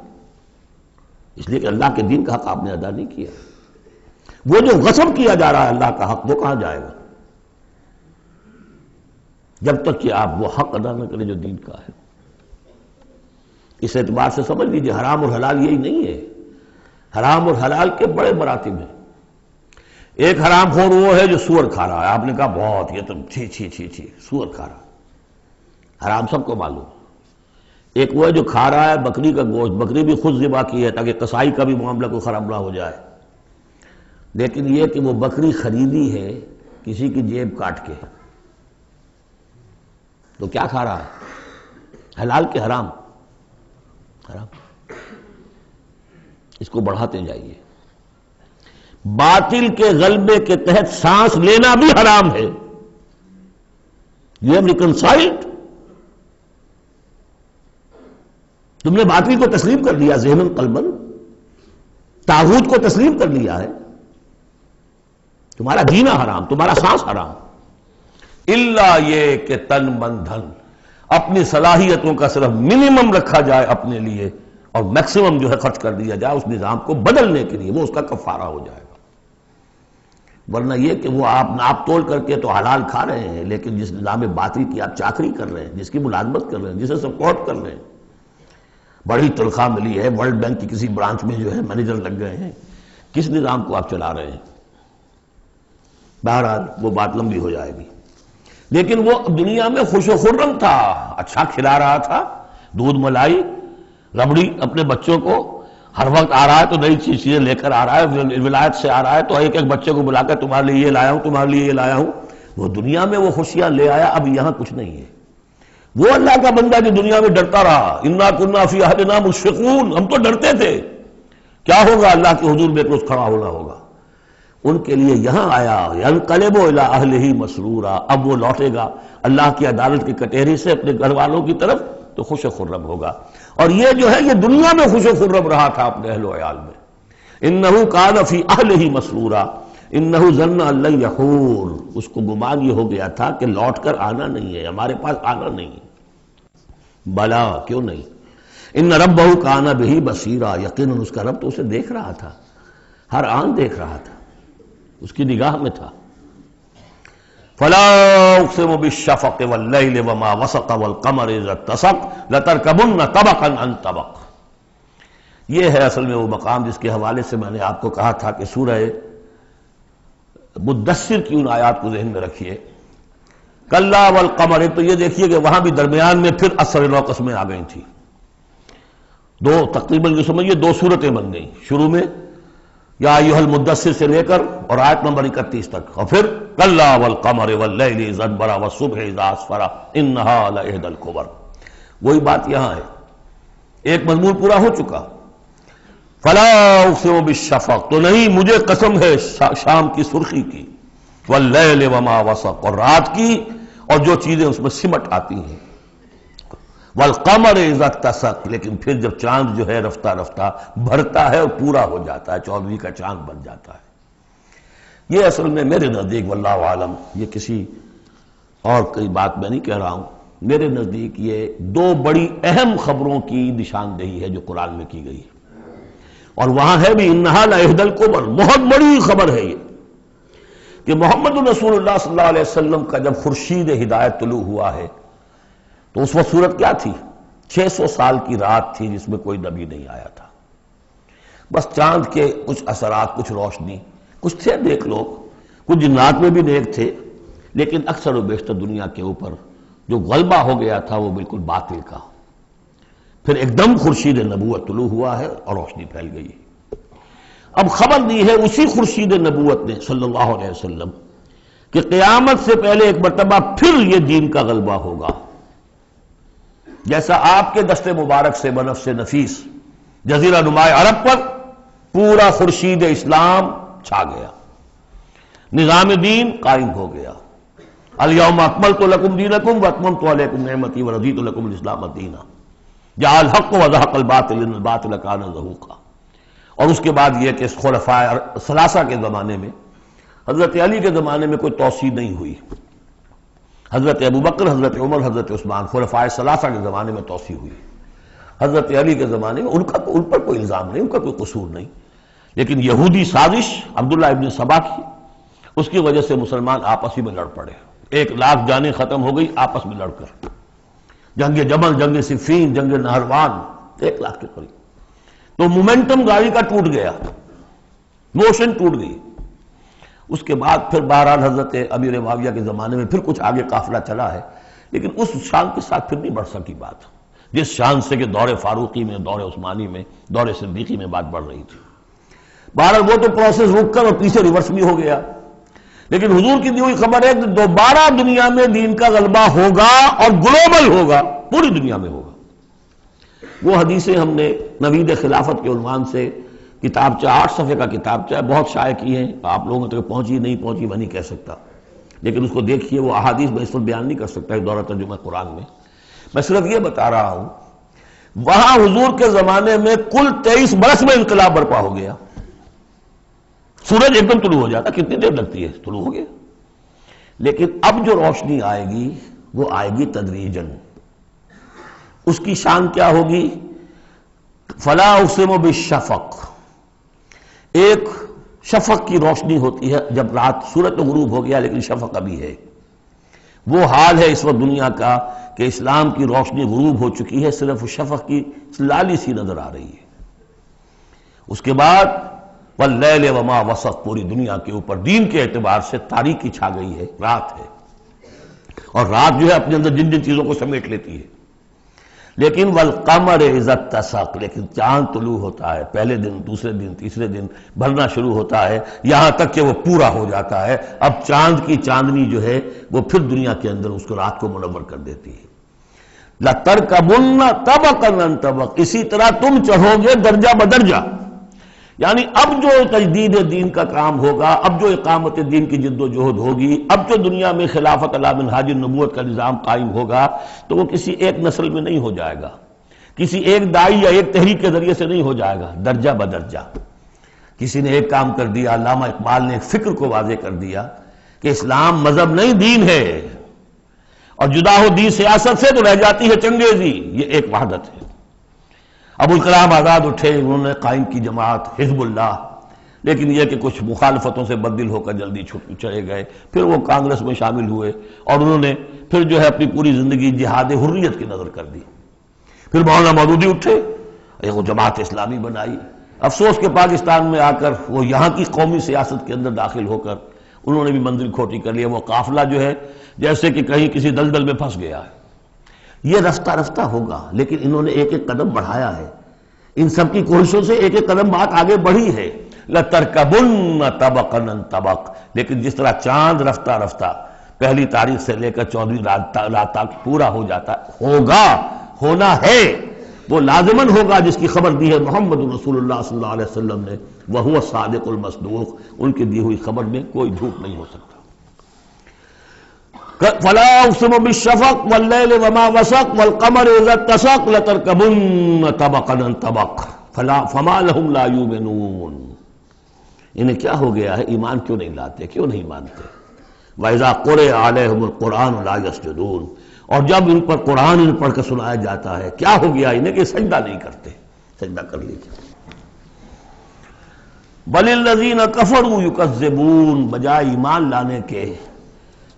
اس لیے کہ اللہ کے دین کا حق آپ نے ادا نہیں کیا. وہ جو غصب کیا جا رہا ہے اللہ کا حق، وہ کہاں جائے گا جب تک کہ آپ وہ حق ادا نہ کریں جو دین کا ہے. اس اعتبار سے سمجھ لیجیے حرام اور حلال یہی نہیں ہے. حرام اور حلال کے بڑے مراتب ہیں. ایک حرام خور وہ ہے جو سور کھا رہا ہے. آپ نے کہا بہت، یہ تو چھی چھی چھی چھی، سور کھا رہا ہے، حرام سب کو معلوم. ایک وہ ہے جو کھا رہا ہے بکری کا گوشت. بکری بھی خود ذبح کی ہے تاکہ قصائی کا بھی معاملہ کو خراب نہ ہو جائے، لیکن یہ کہ وہ بکری خریدی ہے کسی کی جیب کاٹ کے، تو کیا کھا رہا ہے؟ حلال کے حرام؟ حرام. اس کو بڑھاتے جائیے. باطل کے غلبے کے تحت سانس لینا بھی حرام ہے. You have reconciled. تم نے باطل کو تسلیم کر لیا، ذہناً قلباً طاغوت کو تسلیم کر لیا ہے. تمہارا جینا حرام، تمہارا سانس حرام. الا یہ کہ تن من دھن، اپنی صلاحیتوں کا صرف منیمم رکھا جائے اپنے لیے اور میکسیمم جو ہے خرچ کر دیا جائے اس نظام کو بدلنے کے لیے، وہ اس کا کفارہ ہو جائے گا. ورنہ یہ کہ وہ آپ ناپ تول کر کے تو حلال کھا رہے ہیں، لیکن جس نظام باطل کی آپ چاکری کر رہے ہیں، جس کی ملازمت کر رہے ہیں، جسے سپورٹ کر رہے ہیں، بڑی تنخواہ ملی ہے، ورلڈ بینک کی کسی برانچ میں جو ہے مینیجر لگ گئے ہیں، کس نظام کو آپ چلا رہے ہیں؟ بہرحال وہ بات لمبی ہو جائے گی. لیکن وہ دنیا میں خوش و خرم تھا، اچھا کھلا رہا تھا، دودھ ملائی ربڑی اپنے بچوں کو، ہر وقت آ رہا ہے تو نئی چیزیں لے کر آ رہا ہے، ولایت سے آ رہا ہے تو ایک ایک بچے کو بلا کر تمہارے لیے یہ لایا ہوں، تمہارے لیے یہ لایا ہوں. وہ دنیا میں وہ خوشیاں لے آیا، اب یہاں کچھ نہیں ہے. وہ اللہ کا بندہ جو دنیا میں ڈرتا رہا، انا کنا فی اہلنا مشفقون، ہم تو ڈرتے تھے کیا ہوگا، اللہ کے حضور میں روز کھڑا ہونا ہوگا. ان کے لیے یہاں آیا ینقلب الی اہلہ مسرورا، اب وہ لوٹے گا اللہ کی عدالت کی کٹہری سے اپنے گھر والوں کی طرف تو خوش و خرم ہوگا. اور یہ جو ہے یہ دنیا میں خوش و خرم رہا تھا اپنے اہل و عیال میں. انہ کان فی اہلہ مسرورا انہ ظن ان لن یحور، اس کو گمان یہ ہو گیا تھا کہ لوٹ کر آنا نہیں ہے، ہمارے پاس آنا نہیں ہے. بلا، کیوں نہیں. ان ربہ کان بہ بصیرا، یقیناً اس کا رب تو اسے دیکھ رہا تھا، ہر آن دیکھ رہا تھا، اس کی نگاہ میں تھا. فلا اقسم بالشفق واللیل وما وسق والقمر اذا اتسق لترکبن طبقا عن طبق. یہ ہے اصل میں وہ مقام جس کے حوالے سے میں نے آپ کو کہا تھا کہ سورہ مدثر کی ان آیات کو ذہن میں رکھیے. کلا والقمر، تو یہ دیکھیے کہ وہاں بھی درمیان میں پھر اثر نو قسمیں آ گئی تھی. دو تقریباً سمجھیے دو صورتیں بن گئیں. شروع میں یا ایھا المدثر سے لے کر اور آیت نمبر 31 تک، اور پھر کلا والقمر واللیل اذا ادبر والصبح اذا اسفر انھا لإحدی الکبر. وہی بات یہاں ہے، ایک مضمون پورا ہو چکا. فلا اقسم بالشفق، تو نہیں مجھے قسم ہے شام کی سرخی کی، واللیل وما وسق، اور رات کی اور جو چیزیں اس میں سمٹ آتی ہیں، والقمر اذا اتسق، لیکن پھر جب چاند جو ہے رفتہ رفتہ بھرتا ہے اور پورا ہو جاتا ہے، 14ویں کا چاند بن جاتا ہے. یہ اصل میں میرے نزدیک واللہ عالم، یہ کسی اور کوئی بات میں نہیں کہہ رہا ہوں، میرے نزدیک یہ دو بڑی اہم خبروں کی نشاندہی ہے جو قرآن میں کی گئی ہے. اور وہاں ہے بھی انہا لإحدی الکبر، بہت بڑی خبر ہے یہ کہ محمد رسول اللہ صلی اللہ علیہ وسلم کا جب خورشید ہدایت طلوع ہوا ہے تو اس وقت صورت کیا تھی؟ 600 سال کی رات تھی جس میں کوئی نبی نہیں آیا تھا. بس چاند کے کچھ اثرات، کچھ روشنی، کچھ تھے نیک لوگ، کچھ جنات میں بھی نیک تھے، لیکن اکثر و بیشتر دنیا کے اوپر جو غلبہ ہو گیا تھا وہ بالکل باطل کا. پھر ایک دم خورشید نبوت طلوع ہوا ہے اور روشنی پھیل گئی. اب خبر دی ہے اسی خورشید نبوت نے صلی اللہ علیہ وسلم کہ قیامت سے پہلے ایک مرتبہ پھر یہ دین کا غلبہ ہوگا. جیسا آپ کے دست مبارک سے بنفس نفیس جزیرہ نمائے عرب پر پورا خورشید اسلام چھا گیا، نظام دین قائم ہو گیا. الیوم اکملت لکم دینکم واتممت علیکم نعمتی ورضیت لکم الاسلام دینا، جاء الحق وزہق الباطل ان الباطل کان زہوقا. اور اس کے بعد یہ کہ خلفاء ثلاثہ کے زمانے میں، حضرت علی کے زمانے میں کوئی توسیع نہیں ہوئی، حضرت ابوبکر، حضرت عمر، حضرت عثمان، خلفاء ثلاثہ کے زمانے میں توسیع ہوئی۔ حضرت علی کے زمانے میں ان پر کوئی الزام نہیں، ان کا کوئی قصور نہیں، لیکن یہودی سازش عبداللہ ابن سبا کی، اس کی وجہ سے مسلمان آپس ہی میں لڑ پڑے، 1,00,000 جانیں ختم ہو گئی آپس میں لڑ کر، جنگ جمل، جنگ صفین، جنگ نہروان، 1,00,000 کے قریب۔ تو مومنٹم گاڑی کا ٹوٹ گیا، موشن ٹوٹ گئی۔ اس کے بعد پھر بہرحال حضرت امیر معاویہ کے زمانے میں پھر کچھ آگے قافلہ چلا ہے، لیکن اس شان کے ساتھ پھر نہیں بڑھ سکی بات، جس شان سے کہ دور فاروقی میں، دور عثمانی میں، دور صدیقی میں بات بڑھ رہی تھی۔ بہرحال وہ تو پروسیس رک کر اور پیچھے ریورس بھی ہو گیا، لیکن حضور کی دی ہوئی خبر ہے کہ دوبارہ دنیا میں دین کا غلبہ ہوگا اور گلوبل ہوگا، پوری دنیا میں ہوگا۔ وہ حدیثیں ہم نے نوید خلافت کے عنوان سے کتابچہ، 8 صفحے کا کتابچہ، بہت شائع کی ہیں، آپ لوگوں تک پہنچی نہیں پہنچی میں نہیں کہہ سکتا، لیکن اس کو دیکھیے، وہ احادیث میں اس وقت بیان نہیں کر سکتا ایک دورہ ترجمہ قرآن میں، میں صرف یہ بتا رہا ہوں وہاں حضور کے زمانے میں کل 23 برس میں انقلاب برپا ہو گیا۔ سورج ایک دم طلوع ہو جاتا، کتنی دیر لگتی ہے، طلوع ہو گیا، لیکن اب جو روشنی آئے گی وہ آئے گی تدریجاً۔ اس کی شان کیا ہوگی؟ فلا اقسم بالشفق، ایک شفق کی روشنی ہوتی ہے جب رات، سورج تو غروب ہو گیا لیکن شفق ابھی ہے۔ وہ حال ہے اس وقت دنیا کا کہ اسلام کی روشنی غروب ہو چکی ہے، صرف شفق کی لالی سی نظر آ رہی ہے۔ اس کے بعد واللیل وما وسق، پوری دنیا کے اوپر دین کے اعتبار سے تاریکی چھا گئی ہے، رات ہے، اور رات جو ہے اپنے اندر جن جن چیزوں کو سمیٹ لیتی ہے۔ لیکن والقمر اذا اتسق، لیکن چاند طلوع ہوتا ہے، پہلے دن، دوسرے دن، تیسرے دن بھرنا شروع ہوتا ہے، یہاں تک کہ وہ پورا ہو جاتا ہے۔ اب چاند کی چاندنی جو ہے وہ پھر دنیا کے اندر اس کو رات کو منور کر دیتی ہے۔ لَتَرْكَبُنَّ طَبَقًا عَنْ طَبَقٍ، اسی طرح تم چڑھو گے درجہ بدرجہ، یعنی اب جو تجدید دین کا کام ہوگا، اب جو اقامت دین کی جد و جہد ہوگی، اب جو دنیا میں خلافت علی منہاج النبوت کا نظام قائم ہوگا، تو وہ کسی ایک نسل میں نہیں ہو جائے گا، کسی ایک دائی یا ایک تحریک کے ذریعے سے نہیں ہو جائے گا، درجہ بدرجہ۔ کسی نے ایک کام کر دیا، علامہ اقبال نے ایک فکر کو واضح کر دیا کہ اسلام مذہب نہیں دین ہے، اور جدا ہو دین سیاست سے تو رہ جاتی ہے چنگیزی، یہ ایک وحدت ہے۔ ابوالکلام آزاد اٹھے، انہوں نے قائم کی جماعت حزب اللہ، لیکن یہ کہ کچھ مخالفتوں سے بددل ہو کر جلدی چلے گئے، پھر وہ کانگریس میں شامل ہوئے، اور انہوں نے پھر جو ہے اپنی پوری زندگی جہاد حریت کی نظر کر دی۔ پھر مولانا مودودی اٹھے، ایک جماعت اسلامی بنائی۔ افسوس کہ پاکستان میں آ کر وہ یہاں کی قومی سیاست کے اندر داخل ہو کر انہوں نے بھی منزل کھوٹی کر لیا، وہ قافلہ جو ہے جیسے کہ کہیں کسی دلدل میں پھنس گیا ہے۔ یہ رفتہ رفتہ ہوگا، لیکن انہوں نے ایک ایک قدم بڑھایا ہے، ان سب کی کوششوں سے ایک ایک قدم بات آگے بڑھی ہے۔ لَتَرْكَبُنَّ طَبَقًا عَنْ طَبَقٍ، لیکن جس طرح چاند رفتہ رفتہ پہلی تاریخ سے لے کر 14ویں رات تک پورا ہو جاتا ہوگا، ہونا ہے، وہ لازماً ہوگا، جس کی خبر دی ہے محمد رسول اللہ صلی اللہ علیہ وسلم نے، وَهُوَ الصَّادِقُ الْمَصْدُوقُ، ان کی دی ہوئی خبر میں کوئی جھوٹ نہیں ہو سکتا۔ فلا اقسم بالشفق واللیل وما وسق والقمر اذا اتسق لتركبن طبقا عن طبق فما لهم لا يؤمنون، انہیں کیا ہو گیا ہے، ایمان کیوں نہیں لاتے، کیوں نہیں مانتے؟ واذا قرئ عليهم القرآن لا يسجدون، اور جب ان پر قرآن ان پڑھ کر سنایا جاتا ہے کیا ہو گیا انہیں کہ سجدہ نہیں کرتے۔ سجدہ کر لیجیے۔ بل الذین کفروا یکذبون، بجائے ایمان لانے کے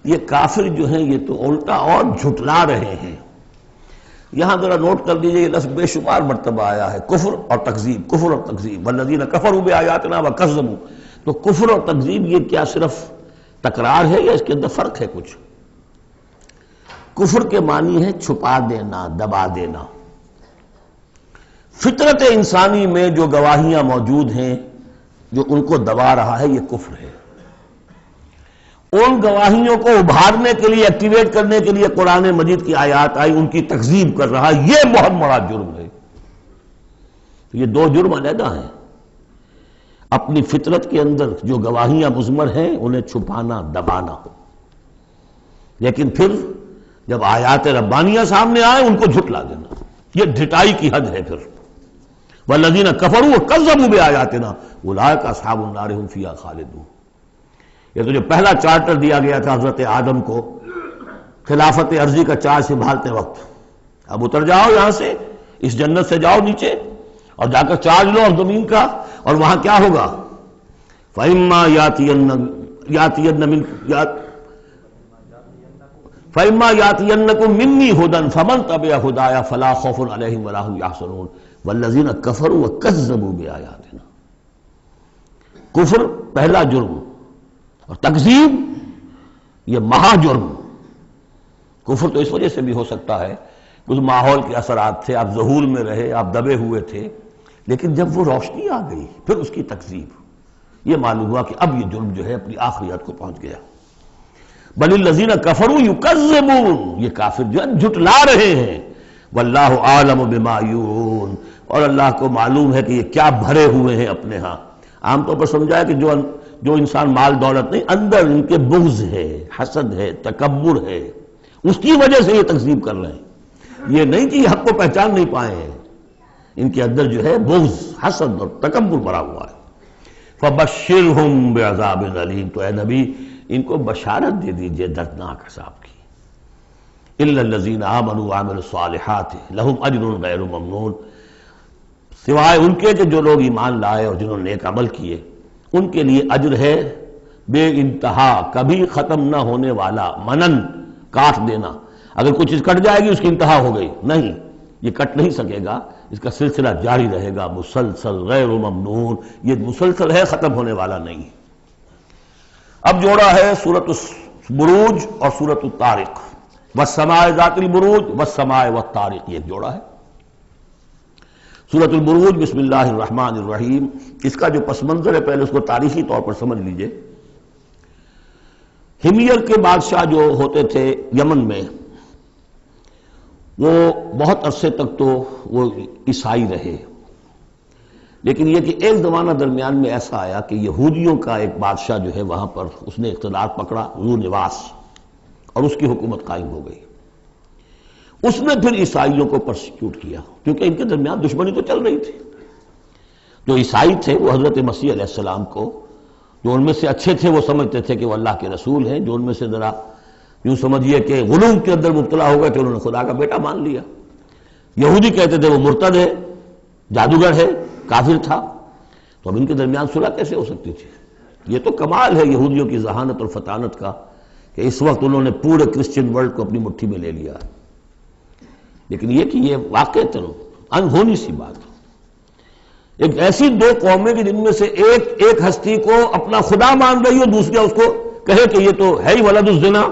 یہ کافر جو ہیں یہ تو الٹا اور جھٹلا رہے ہیں۔ یہاں ذرا نوٹ کر دیجئے، یہ لفظ بے شمار مرتبہ آیا ہے، کفر اور تکذیب، کفر اور تکذیب، والذین کفروا بآیاتنا وکذبوا، تو کفر اور تکذیب یہ کیا صرف تکرار ہے یا اس کے اندر فرق ہے کچھ؟ کفر کے معنی ہے چھپا دینا، دبا دینا۔ فطرت انسانی میں جو گواہیاں موجود ہیں جو ان کو دبا رہا ہے، یہ کفر ہے۔ ان گواہیوں کو ابھارنے کے لیے، ایکٹیویٹ کرنے کے لیے قرآن مجید کی آیات آئی، ان کی تکذیب کر رہا، یہ بہت بڑا جرم ہے۔ یہ دو جرم علیحدہ ہیں۔ اپنی فطرت کے اندر جو گواہیاں مضمر ہیں انہیں چھپانا، دبانا، لیکن پھر جب آیات ربانیہ سامنے آئے ان کو جھٹلا دینا، یہ ڈھٹائی کی حد ہے۔ پھر والذین کفروا وکذبوا بآیاتنا اولئک اصحاب النار هم فیہا خالدون۔ یہ تو جو پہلا چارٹر دیا گیا تھا حضرت آدم کو خلافت عرضی کا چارج سنبھالتے وقت، اب اتر جاؤ یہاں سے، اس جنت سے جاؤ نیچے اور جا کر چارج لو اب زمین کا، اور وہاں کیا ہوگا؟ فَإِمَّا يَأْتِيَنَّكُم مِّنِّي هُدًى فَمَن تَبِعَ هُدَايَ فَلَا خَوْفٌ عَلَيْهِمْ وَلَا هُمْ يَحْزَنُونَ وَالَّذِينَ كَفَرُوا وَكَذَّبُوا بِآيَاتِنَا۔ کفر پہلا جرم اور تکذیب یہ مہا جرم۔ کفر تو اس وجہ سے بھی ہو سکتا ہے کچھ ماحول کے اثرات تھے، آپ ذہول میں رہے، آپ دبے ہوئے تھے، لیکن جب وہ روشنی آ گئی پھر اس کی تکذیب، یہ معلوم ہوا کہ اب یہ جرم جو ہے اپنی آخری حد کو پہنچ گیا۔ بل الذین کفروا یکذبون، یہ کافر جو ہے جھٹلا رہے ہیں، واللہ عالم بما یعون، اور اللہ کو معلوم ہے کہ یہ کیا بھرے ہوئے ہیں اپنے ہاں۔ عام طور پر سمجھا ہے کہ جو انسان مال دولت نہیں، اندر ان کے بغض ہے، حسد ہے، تکبر ہے، اس کی وجہ سے یہ تکذیب کر رہے ہیں۔ یہ نہیں کہ یہ حق کو پہچان نہیں پائے ہیں، ان کے اندر جو ہے بغض، حسد اور تکبر بھرا ہوا ہے۔ فبشرہم بعذاب علیم، تو اے نبی ان کو بشارت دے دیجئے دردناک عذاب کی۔ الا الذین آمنوا وعملوا الصالحات لہم اجر غیر ممنون، سوائے ان کے کہ جو لوگ ایمان لائے اور جنہوں نے نیک عمل کیے، ان کے لیے اجر ہے بے انتہا، کبھی ختم نہ ہونے والا، منن کاٹ دینا، اگر کچھ چیز کٹ جائے گی اس کی انتہا ہو گئی، نہیں، یہ کٹ نہیں سکے گا، اس کا سلسلہ جاری رہے گا، مسلسل غیر ممنون، یہ مسلسل ہے، ختم ہونے والا نہیں۔ اب جوڑا ہے سورۃ البروج اور سورۃ الطارق، والسماء ذات البروج والسماء والطارق، یہ جوڑا ہے۔ سورۃ البروج بسم اللہ الرحمن الرحیم، اس کا جو پس منظر ہے پہلے اس کو تاریخی طور پر سمجھ لیجئے۔ ہمیر کے بادشاہ جو ہوتے تھے یمن میں، وہ بہت عرصے تک تو وہ عیسائی رہے، لیکن یہ کہ ایک زمانہ درمیان میں ایسا آیا کہ یہودیوں کا ایک بادشاہ جو ہے وہاں پر اس نے اقتدار پکڑا، ذو نواس، اور اس کی حکومت قائم ہو گئی۔ اس نے پھر عیسائیوں کو پرسیکیوٹ کیا، کیونکہ ان کے درمیان دشمنی تو چل رہی تھی۔ جو عیسائی تھے وہ حضرت مسیح علیہ السلام کو، جو ان میں سے اچھے تھے وہ سمجھتے تھے کہ وہ اللہ کے رسول ہیں، جو ان میں سے ذرا یوں سمجھیے کہ غلو کے اندر مبتلا ہو گئے تھے، انہوں نے خدا کا بیٹا مان لیا۔ یہودی کہتے تھے وہ مرتد ہے، جادوگر ہے، کافر تھا۔ تو اب ان کے درمیان صلح کیسے ہو سکتی تھی؟ یہ تو کمال ہے یہودیوں کی ذہانت اور فطانت کا کہ اس وقت انہوں نے پورے کرسچن ورلڈ کو اپنی مٹھی میں لے لیا، لیکن یہ کہ یہ واقعتاً انہونی سی بات ہے۔ ایک ایسی دو قومیں کہ جن میں سے ایک ہستی کو اپنا خدا مان رہی ہو، دوسری اس کو کہے کہ یہ تو ہے ہی ولد الزنا،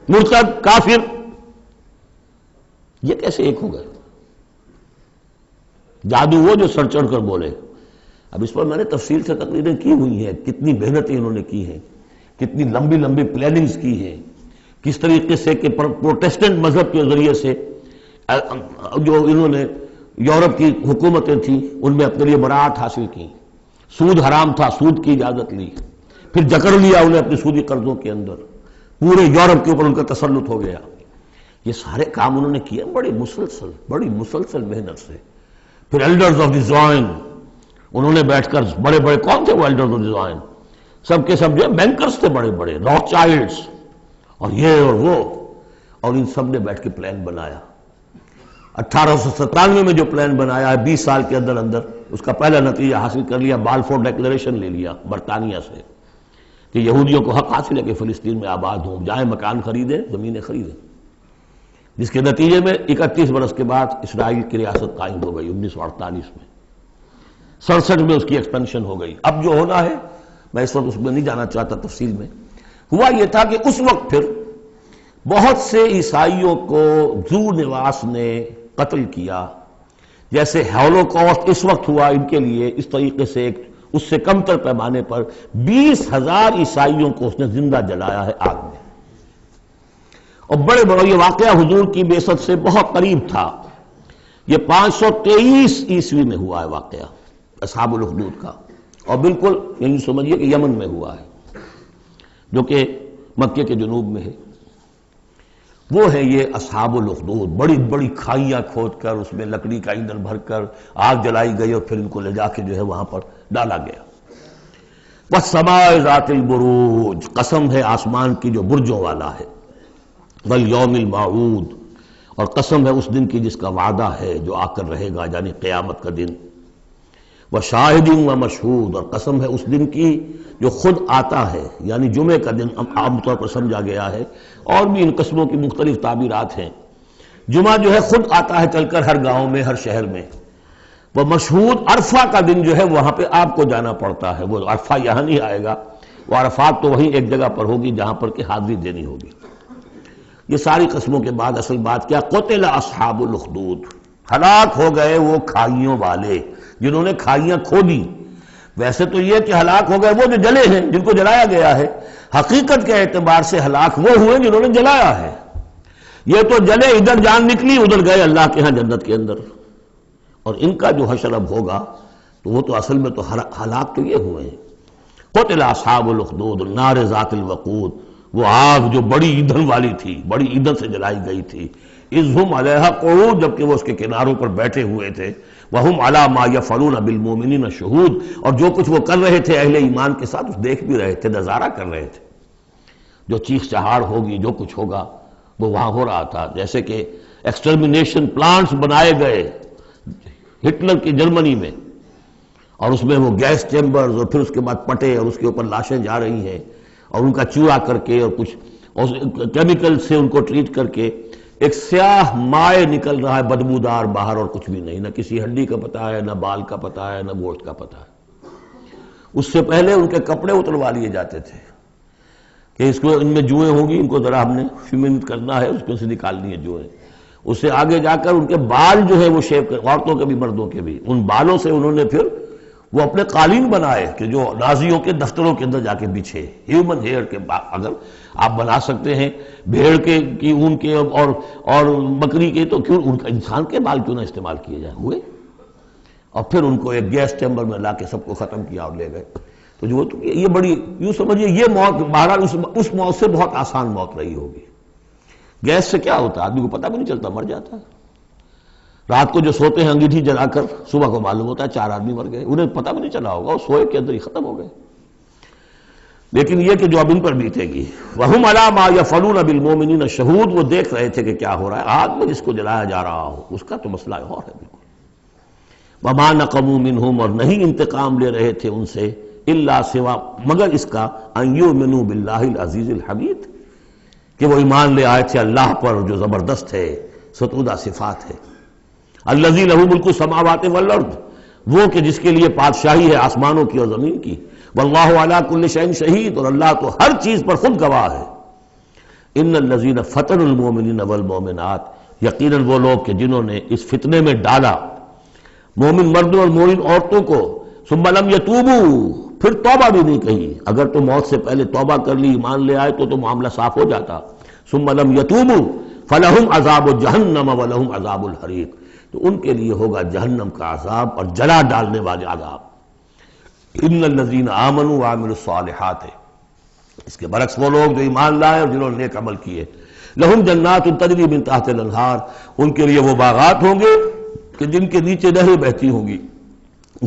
مرتد، کافر، یہ کیسے ایک ہو گئے؟ جادو وہ جو سر چڑھ کر بولے۔ اب اس پر میں نے تفصیل سے تقریریں کی ہوئی ہیں، کتنی محنتیں انہوں نے کی ہیں، کتنی لمبی لمبی پلاننگز کی ہیں، کس طریقے سے کہ پروٹیسٹنٹ مذہب کے ذریعے سے جو انہوں نے یورپ کی حکومتیں تھیں ان میں اپنے لیے براعت حاصل کی، سود حرام تھا، سود کی اجازت لی، پھر جکڑ لیا انہیں اپنے سودی قرضوں کے اندر، پورے یورپ کے اوپر ان کا تسلط ہو گیا۔ یہ سارے کام انہوں نے کیے بڑی مسلسل محنت سے۔ پھر ایلڈرز آف دی زوائن، انہوں نے بیٹھ کر، بڑے بڑے کون تھے وہ ایلڈرز آف دی زوائن؟ سب کے سب جو ہے بینکرز تھے بڑے بڑے، راک چائلڈز اور یہ اور وہ، اور ان سب نے بیٹھ کے پلان بنایا۔ 1897 میں جو پلان بنایا ہے 20 سال کے اندر اندر اس کا پہلا نتیجہ حاصل کر لیا، بالفور ڈیکلیریشن لے لیا برطانیہ سے کہ یہودیوں کو حق حاصل ہے کہ فلسطین میں آباد ہوں، جائیں مکان خریدیں، زمینیں خریدیں، جس کے نتیجے میں 31 برس کے بعد اسرائیل کی ریاست قائم ہو گئی 1948 میں۔ 67 میں اس کی ایکسپینشن ہو گئی۔ اب جو ہونا ہے میں اس وقت اس میں نہیں جانا چاہتا تفصیل میں، ہوا یہ تھا کہ اس وقت پھر بہت سے عیسائیوں کو ذو نواس نے قتل کیا، جیسے ہولوکاسٹ اس وقت ہوا ان کے لیے، اس طریقے سے ایک اس سے کم تر پیمانے پر 20,000 عیسائیوں کو اس نے زندہ جلایا ہے آگ میں۔ اور بڑے بڑے یہ واقعہ حضور کی بعثت سے بہت قریب تھا، یہ 523 عیسوی میں ہوا ہے واقعہ اصحاب الاخدود کا، اور بالکل یعنی سمجھیے کہ یمن میں ہوا ہے جو کہ مکے کے جنوب میں ہے۔ وہ ہیں یہ اصحاب الاخدود، بڑی بڑی کھائیاں کھود کر اس میں لکڑی کا ایندھن بھر کر آگ جلائی گئی اور پھر ان کو لے جا کے جو ہے وہاں پر ڈالا گیا۔ والسماء ذات البروج، قسم ہے آسمان کی جو برجوں والا ہے، والیوم الموعود، اور قسم ہے اس دن کی جس کا وعدہ ہے جو آ کر رہے گا، یعنی قیامت کا دن، وشاہد و مشہود، اور قسم ہے اس دن کی جو خود آتا ہے، یعنی جمعے کا دن عام طور پر سمجھا گیا ہے، اور بھی ان قسموں کی مختلف تعبیرات ہیں۔ جمعہ جو ہے خود آتا ہے چل کر ہر گاؤں میں، ہر شہر میں۔ وہ مشہود عرفہ کا دن جو ہے وہاں پہ آپ کو جانا پڑتا ہے، وہ عرفہ یہاں نہیں آئے گا، وہ عرفات تو وہیں ایک جگہ پر ہوگی جہاں پر کہ حاضری دینی ہوگی۔ یہ ساری قسموں کے بعد اصل بات کیا؟ قتل اصحاب الاخدود، ہلاک ہو گئے وہ کھائیوں والے جنہوں نے کھائیاں کھودی۔ ویسے تو یہ کہ ہلاک ہو گئے وہ جو جلے ہیں، جن کو جلایا گیا ہے، حقیقت کے اعتبار سے ہلاک وہ ہوئے جنہوں نے جلایا ہے۔ یہ تو جلے، ادھر جان نکلی، ادھر گئے اللہ کے ہاں جنت کے اندر، اور ان کا جو حشر اب ہوگا تو وہ تو اصل میں تو ہلاک تو یہ ہوئے ہیں۔ قتل اصحاب الاخدود النار ذات الوقود، وہ آگ جو بڑی ایندھن والی تھی، بڑی ایندھن سے جلائی گئی تھی، اذ ہم علیہا قعود، جبکہ وہ اس کے کناروں پر بیٹھے ہوئے تھے، وہم علی ما یفعلون بالمؤمنین شہود، اور جو کچھ وہ کر رہے تھے اہل ایمان کے ساتھ اس دیکھ بھی رہے تھے، نظارہ کر رہے تھے۔ جو چیخ چہاڑ ہوگی، جو کچھ ہوگا وہ وہاں ہو رہا تھا۔ جیسے کہ ایکسٹرمینیشن پلانٹس بنائے گئے ہٹلر کی جرمنی میں، اور اس میں وہ گیس چیمبرز، اور پھر اس کے بعد پٹے، اور اس کے اوپر لاشیں جا رہی ہیں، اور ان کا چوڑا کر کے اور کچھ کیمیکل سے ان کو ٹریٹ کر کے ایک سیاہ مائع نکل رہا ہے بدبودار باہر، اور کچھ بھی نہیں، نہ کسی ہڈی کا پتہ ہے، نہ بال کا پتہ ہے، نہ گوشت کا پتہ ہے۔ اس سے پہلے ان کے کپڑے اتروا لیے جاتے تھے کہ اس کو ان میں جوئیں ہوں گی، ان کو ذرا ہم نے فیمنٹ کرنا ہے، اس میں سے نکالنی ہے جوئیں۔ اس سے آگے جا کر ان کے بال جو ہے وہ شیو کر، عورتوں کے بھی مردوں کے بھی، ان بالوں سے انہوں نے پھر وہ اپنے قالین بنائے کہ جو نازیوں کے دفتروں کے اندر جا کے بچھے۔ ہیومن ہیئر کے اگر آپ بنا سکتے ہیں بھیڑ کے کی اون کے اور بکری کے، تو کیوں ان کا انسان کے بال کیوں نہ استعمال کیے جائیں؟ ہوئے، اور پھر ان کو ایک گیس چیمبر میں لا کے سب کو ختم کیا اور لے گئے۔ تو جو یہ بڑی، یوں سمجھیے یہ موت بہرحال اس موت سے بہت آسان موت رہی ہوگی۔ گیس سے کیا ہوتا ہے؟ آدمی کو پتہ بھی نہیں چلتا، مر جاتا ہے۔ رات کو جو سوتے ہیں انگیٹھی جلا کر، صبح کو معلوم ہوتا ہے 4 آدمی مر گئے، انہیں پتہ بھی نہیں چلا ہوگا، وہ سوئے کے اندر ہی ختم ہو گئے۔ لیکن یہ کہ جو اب ان پر بیتے گی، وَهُمْ عَلَىٰ مَا يَفْعَلُونَ بِالْمُؤْمِنِينَ شَهُودٌ، وہ دیکھ رہے تھے کہ کیا ہو رہا ہے، آگ میں جس کو جلایا جا رہا ہو اس کا تو مسئلہ اور ہے بالکل۔ وَمَا نَقَمُوا مِنْهُمْ، اور نہیں انتقام لے رہے تھے ان سے، إِلَّا سوا مگر اس کا أَن يُؤْمِنُوا بِاللَّهِ الْعَزِيزِ الْحَمِيدِ، کہ وہ ایمان لے آئے تھے اللہ پر جو زبردست ہے، ستودہ صفات ہے۔ الذی لہ ملک السماوات والارض، وہ کہ جس کے لیے پادشاہی ہے آسمانوں کی اور زمین کی، واللہ علی کل شیء شہید، اور اللہ تو ہر چیز پر خود گواہ ہے۔ ان الذین فتنوا المؤمنین والمؤمنات، یقیناً وہ لوگ کہ جنہوں نے اس فتنے میں ڈالا مومن مردوں اور مومن عورتوں کو، ثم لم یتوبوا، پھر توبہ بھی نہیں کہی، اگر تو موت سے پہلے توبہ کر لی، ایمان لے آئے تو معاملہ صاف ہو جاتا، ثم لم یتوبوا فلہم عذاب جہنم ولہم عذاب الحریق، تو ان کے لیے ہوگا جہنم کا عذاب اور جلا ڈالنے والے عذاب۔ ان الذین آمنوا وعملوا الصالحات، اس کے برعکس وہ لوگ جو ایمان لائے اور جنہوں نے نیک عمل کیے، لہم جنات تجری من تحت الانہار، ان کے لیے وہ باغات ہوں گے کہ جن کے نیچے نہریں بہتی ہوں گی۔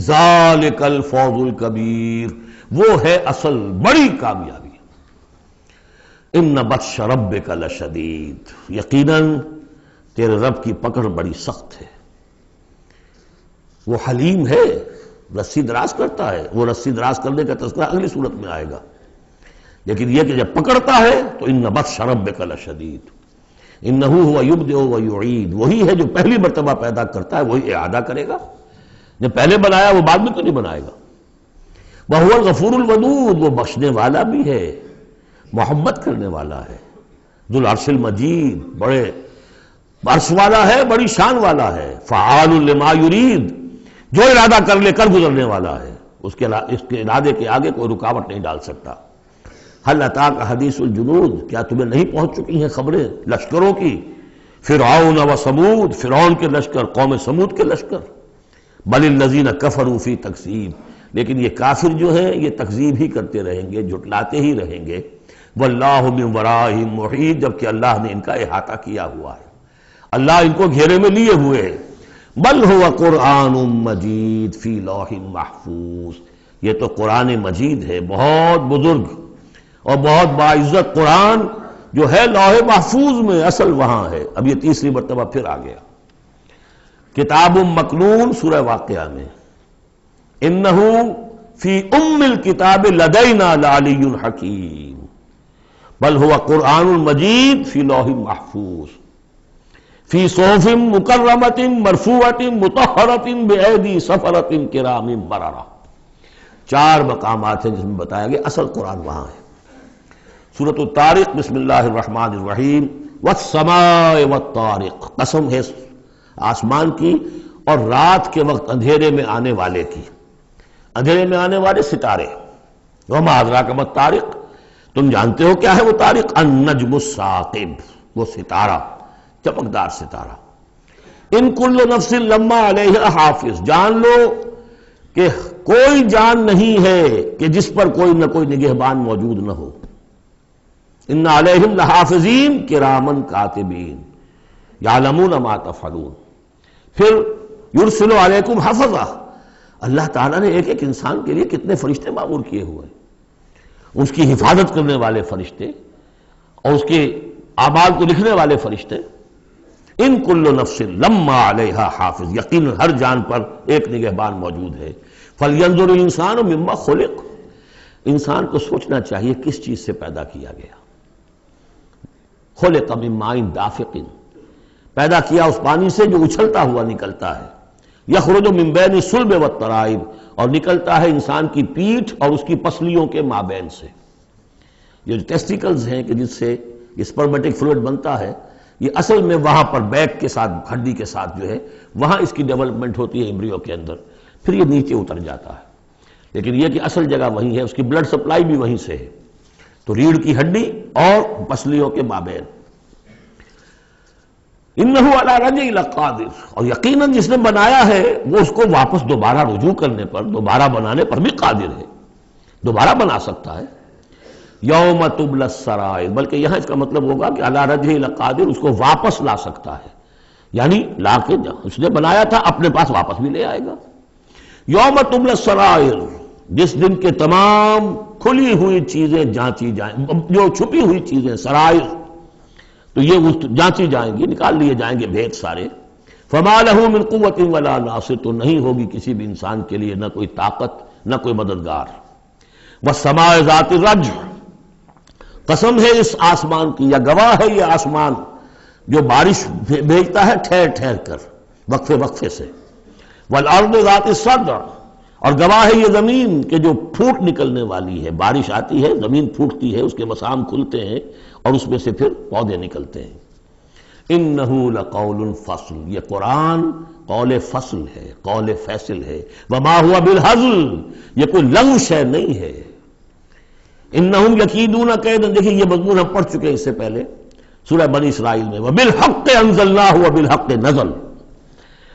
ذالک الفوز الکبیر، وہ ہے اصل بڑی کامیابی۔ ان بطش ربک لشدید، یقیناً تیرے رب کی پکڑ بڑی سخت ہے۔ وہ حلیم ہے، رسی دراز کرتا ہے، وہ رسی دراز کرنے کا تذکرہ اگلی صورت میں آئے گا، لیکن یہ کہ جب پکڑتا ہے تو ان بطش ربک لشدید، انہ هو یبدئ ویعید، وہی ہے جو پہلی مرتبہ پیدا کرتا ہے وہی اعادہ کرے گا، جب پہلے بنایا وہ بعد میں تو نہیں بنائے گا۔ وہو الغفور الودود، وہ بخشنے والا بھی ہے، محبت کرنے والا ہے، ذو العرش المجید، بڑے عرش والا ہے، بڑی شان والا ہے، فعال لما یرید، جو ارادہ کر لے کر گزرنے والا ہے، اس کے ارادے کے آگے کوئی رکاوٹ نہیں ڈال سکتا۔ هل اتاک حدیث الجنود، کیا تمہیں نہیں پہنچ چکی ہیں خبریں لشکروں کی، فرعون و سمود، فرعون کے لشکر، قوم سمود کے لشکر، بل الذین کفروا فی تکذیب، لیکن یہ کافر جو ہیں یہ تکذیب ہی کرتے رہیں گے، جھٹلاتے ہی رہیں گے، واللہ من ورائہم محیط، جبکہ اللہ نے ان کا احاطہ کیا ہوا ہے، اللہ ان کو گھیرے میں لیے ہوئے ہے۔ بل هو قرآن مجید فی لوح محفوظ، یہ تو قرآن مجید ہے، بہت بزرگ اور بہت باعزت قرآن جو ہے لوح محفوظ میں، اصل وہاں ہے۔ اب یہ تیسری مرتبہ پھر آ گیا۔ کتاب مکنون سورہ واقعہ میں، انہ فی ام الکتاب لدینا لعلی حکیم، بل هو قرآن مجید فی لوح محفوظ فی صحف مکرمۃ مرفوعۃ مطہرۃ بأیدی سفرۃ کرام بررہ۔ 4 مقامات ہیں جس میں بتایا گیا اصل قرآن وہاں ہے۔ سورۃ الطارق، بسم اللہ الرحمن الرحیم، والسماء والطارق، قسم ہے آسمان کی اور رات کے وقت اندھیرے میں آنے والے کی، اندھیرے میں آنے والے ستارے۔ وما ادراک ما الطارق، تم جانتے ہو کیا ہے وہ طارق؟ النجم الثاقب، وہ ستارہ، چمکدار ستارہ۔ ان کل نفس لما علیہا حافظ، جان لو کہ کوئی جان نہیں ہے کہ جس پر کوئی نہ کوئی نگہبان موجود نہ ہو۔ ان علیہم لحافظین کرامن کاتبین یعلمون ما تفعلون۔ پھر یرسل علیکم حفظہ، اللہ تعالیٰ نے ایک ایک انسان کے لیے کتنے فرشتے معمور کیے ہوئے ہیں، اس کی حفاظت کرنے والے فرشتے اور اس کے اعمال کو لکھنے والے فرشتے۔ ان کل نفس لما علیہا حافظ، یقیناً ہر جان پر ایک نگہبان موجود ہے۔ فلینظر الانسان مما خلق، انسان کو سوچنا چاہیے کس چیز سے پیدا کیا گیا۔ خلق من ماء دافق، پیدا کیا اس پانی سے جو اچھلتا ہوا نکلتا ہے۔ یخرج من بین الصلب والترائب، اور نکلتا ہے انسان کی پیٹھ اور اس کی پسلیوں کے مابین سے۔ یہ جو ٹیسٹیکلز ہیں کہ جس سے اسپرمیٹک فلوئڈ بنتا ہے، یہ اصل میں وہاں پر بیک کے ساتھ، ہڈی کے ساتھ جو ہے وہاں اس کی ڈیولپمنٹ ہوتی ہے ایمبریو کے اندر، پھر یہ نیچے اتر جاتا ہے، لیکن یہ کہ اصل جگہ وہیں ہے، اس کی بلڈ سپلائی بھی وہیں سے ہے۔ تو ریڑھ کی ہڈی اور پسلیوں کے مابین۔ انہ علی رجعہ لقادر، اور یقیناً جس نے بنایا ہے وہ اس کو واپس دوبارہ رجوع کرنے پر، دوبارہ بنانے پر بھی قادر ہے، دوبارہ بنا سکتا ہے۔ یوم تبلی السرائر، بلکہ یہاں اس کا مطلب ہوگا کہ علی رجعہ لقادر، اس کو واپس لا سکتا ہے، یعنی لا کے اس نے بنایا تھا اپنے پاس واپس بھی لے آئے گا۔ یوم تبلی السرائر، جس دن کے تمام کھلی ہوئی چیزیں جانچی جائیں، جو چھپی ہوئی چیزیں سرائر، تو یہ جانچی جائیں گی، نکال لیے جائیں گے بھید سارے۔ فما لہ من قوت ولا ناصر، تو نہیں ہوگی کسی بھی انسان کے لیے نہ کوئی طاقت نہ کوئی مددگار۔ والسماء ذات الرجع، قسم ہے اس آسمان کی، یا گواہ ہے یہ آسمان جو بارش بھیجتا ہے ٹھہر ٹھہر کر، وقفے وقفے سے۔ والارض ذات الصدع، اور گواہ ہے یہ زمین کہ جو پھوٹ نکلنے والی ہے، بارش آتی ہے زمین پھوٹتی ہے، اس کے مسام کھلتے ہیں اور اس میں سے پھر پودے نکلتے ہیں۔ انہ لقول فصل، یہ قرآن قول فصل ہے، قول فیصل ہے۔ وما ہوا بالہزل، یہ کوئی لغو شے نہیں ہے۔ انہم یکیدون کیدا، دیکھیں یہ مضمون ہم پڑھ چکے ہیں اس سے پہلے سورہ بنی اسرائیل میں۔ وبالحق انزلناہ وبالحق نزل،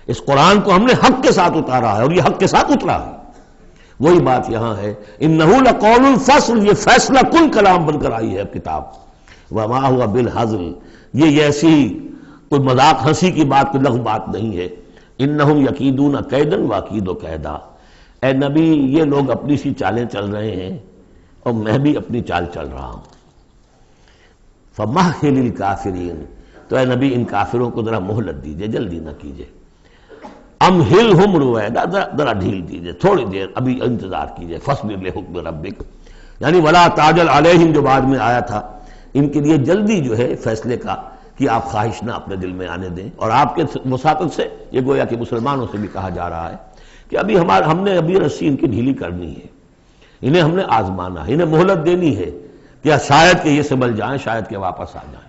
اس قرآن کو ہم نے حق کے ساتھ اتارا ہے اور یہ حق کے ساتھ اترا ہے۔ وہی بات یہاں ہے، انہ لقول فصل، یہ فیصلہ کن کلام بن کر آئی ہے اب کتاب۔ وما ہوا بالہزل، یہ ایسی کوئی مذاق ہنسی کی بات، کوئی لغو بات نہیں ہے۔ انہم یکیدون کیدا واکید کیدا، اے نبی یہ لوگ اپنی سی چالیں چل رہے ہیں اور میں بھی اپنی چال چل رہا ہوں۔ فمہل الکافرین، تو اے نبی ان کافروں کو ذرا مہلت دیجئے، جلدی نہ کیجئے۔ امہلہم رویدا، ذرا ڈھیل دیجئے، تھوڑی دیر ابھی انتظار کیجئے۔ فاصبر لحکم ربک، یعنی ولا تعجل علیہم جو بعد میں آیا تھا، ان کے لیے جلدی جو ہے فیصلے کا کہ آپ خواہش نہ اپنے دل میں آنے دیں۔ اور آپ کے وساطت سے یہ گویا کہ مسلمانوں سے بھی کہا جا رہا ہے کہ ابھی ہم نے ابھی رسی ان کی ڈھیلی کرنی ہے، انہیں ہم نے آزمانا ہے، انہیں مہلت دینی ہے کہ شاید کہ یہ سنبھل جائیں، شاید کہ واپس آ جائیں۔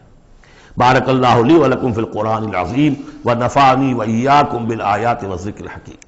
بارک اللہ لی ولکم فی القرآن العظیم ونفعنی وإیاکم بالآیات والذکر الحکیم۔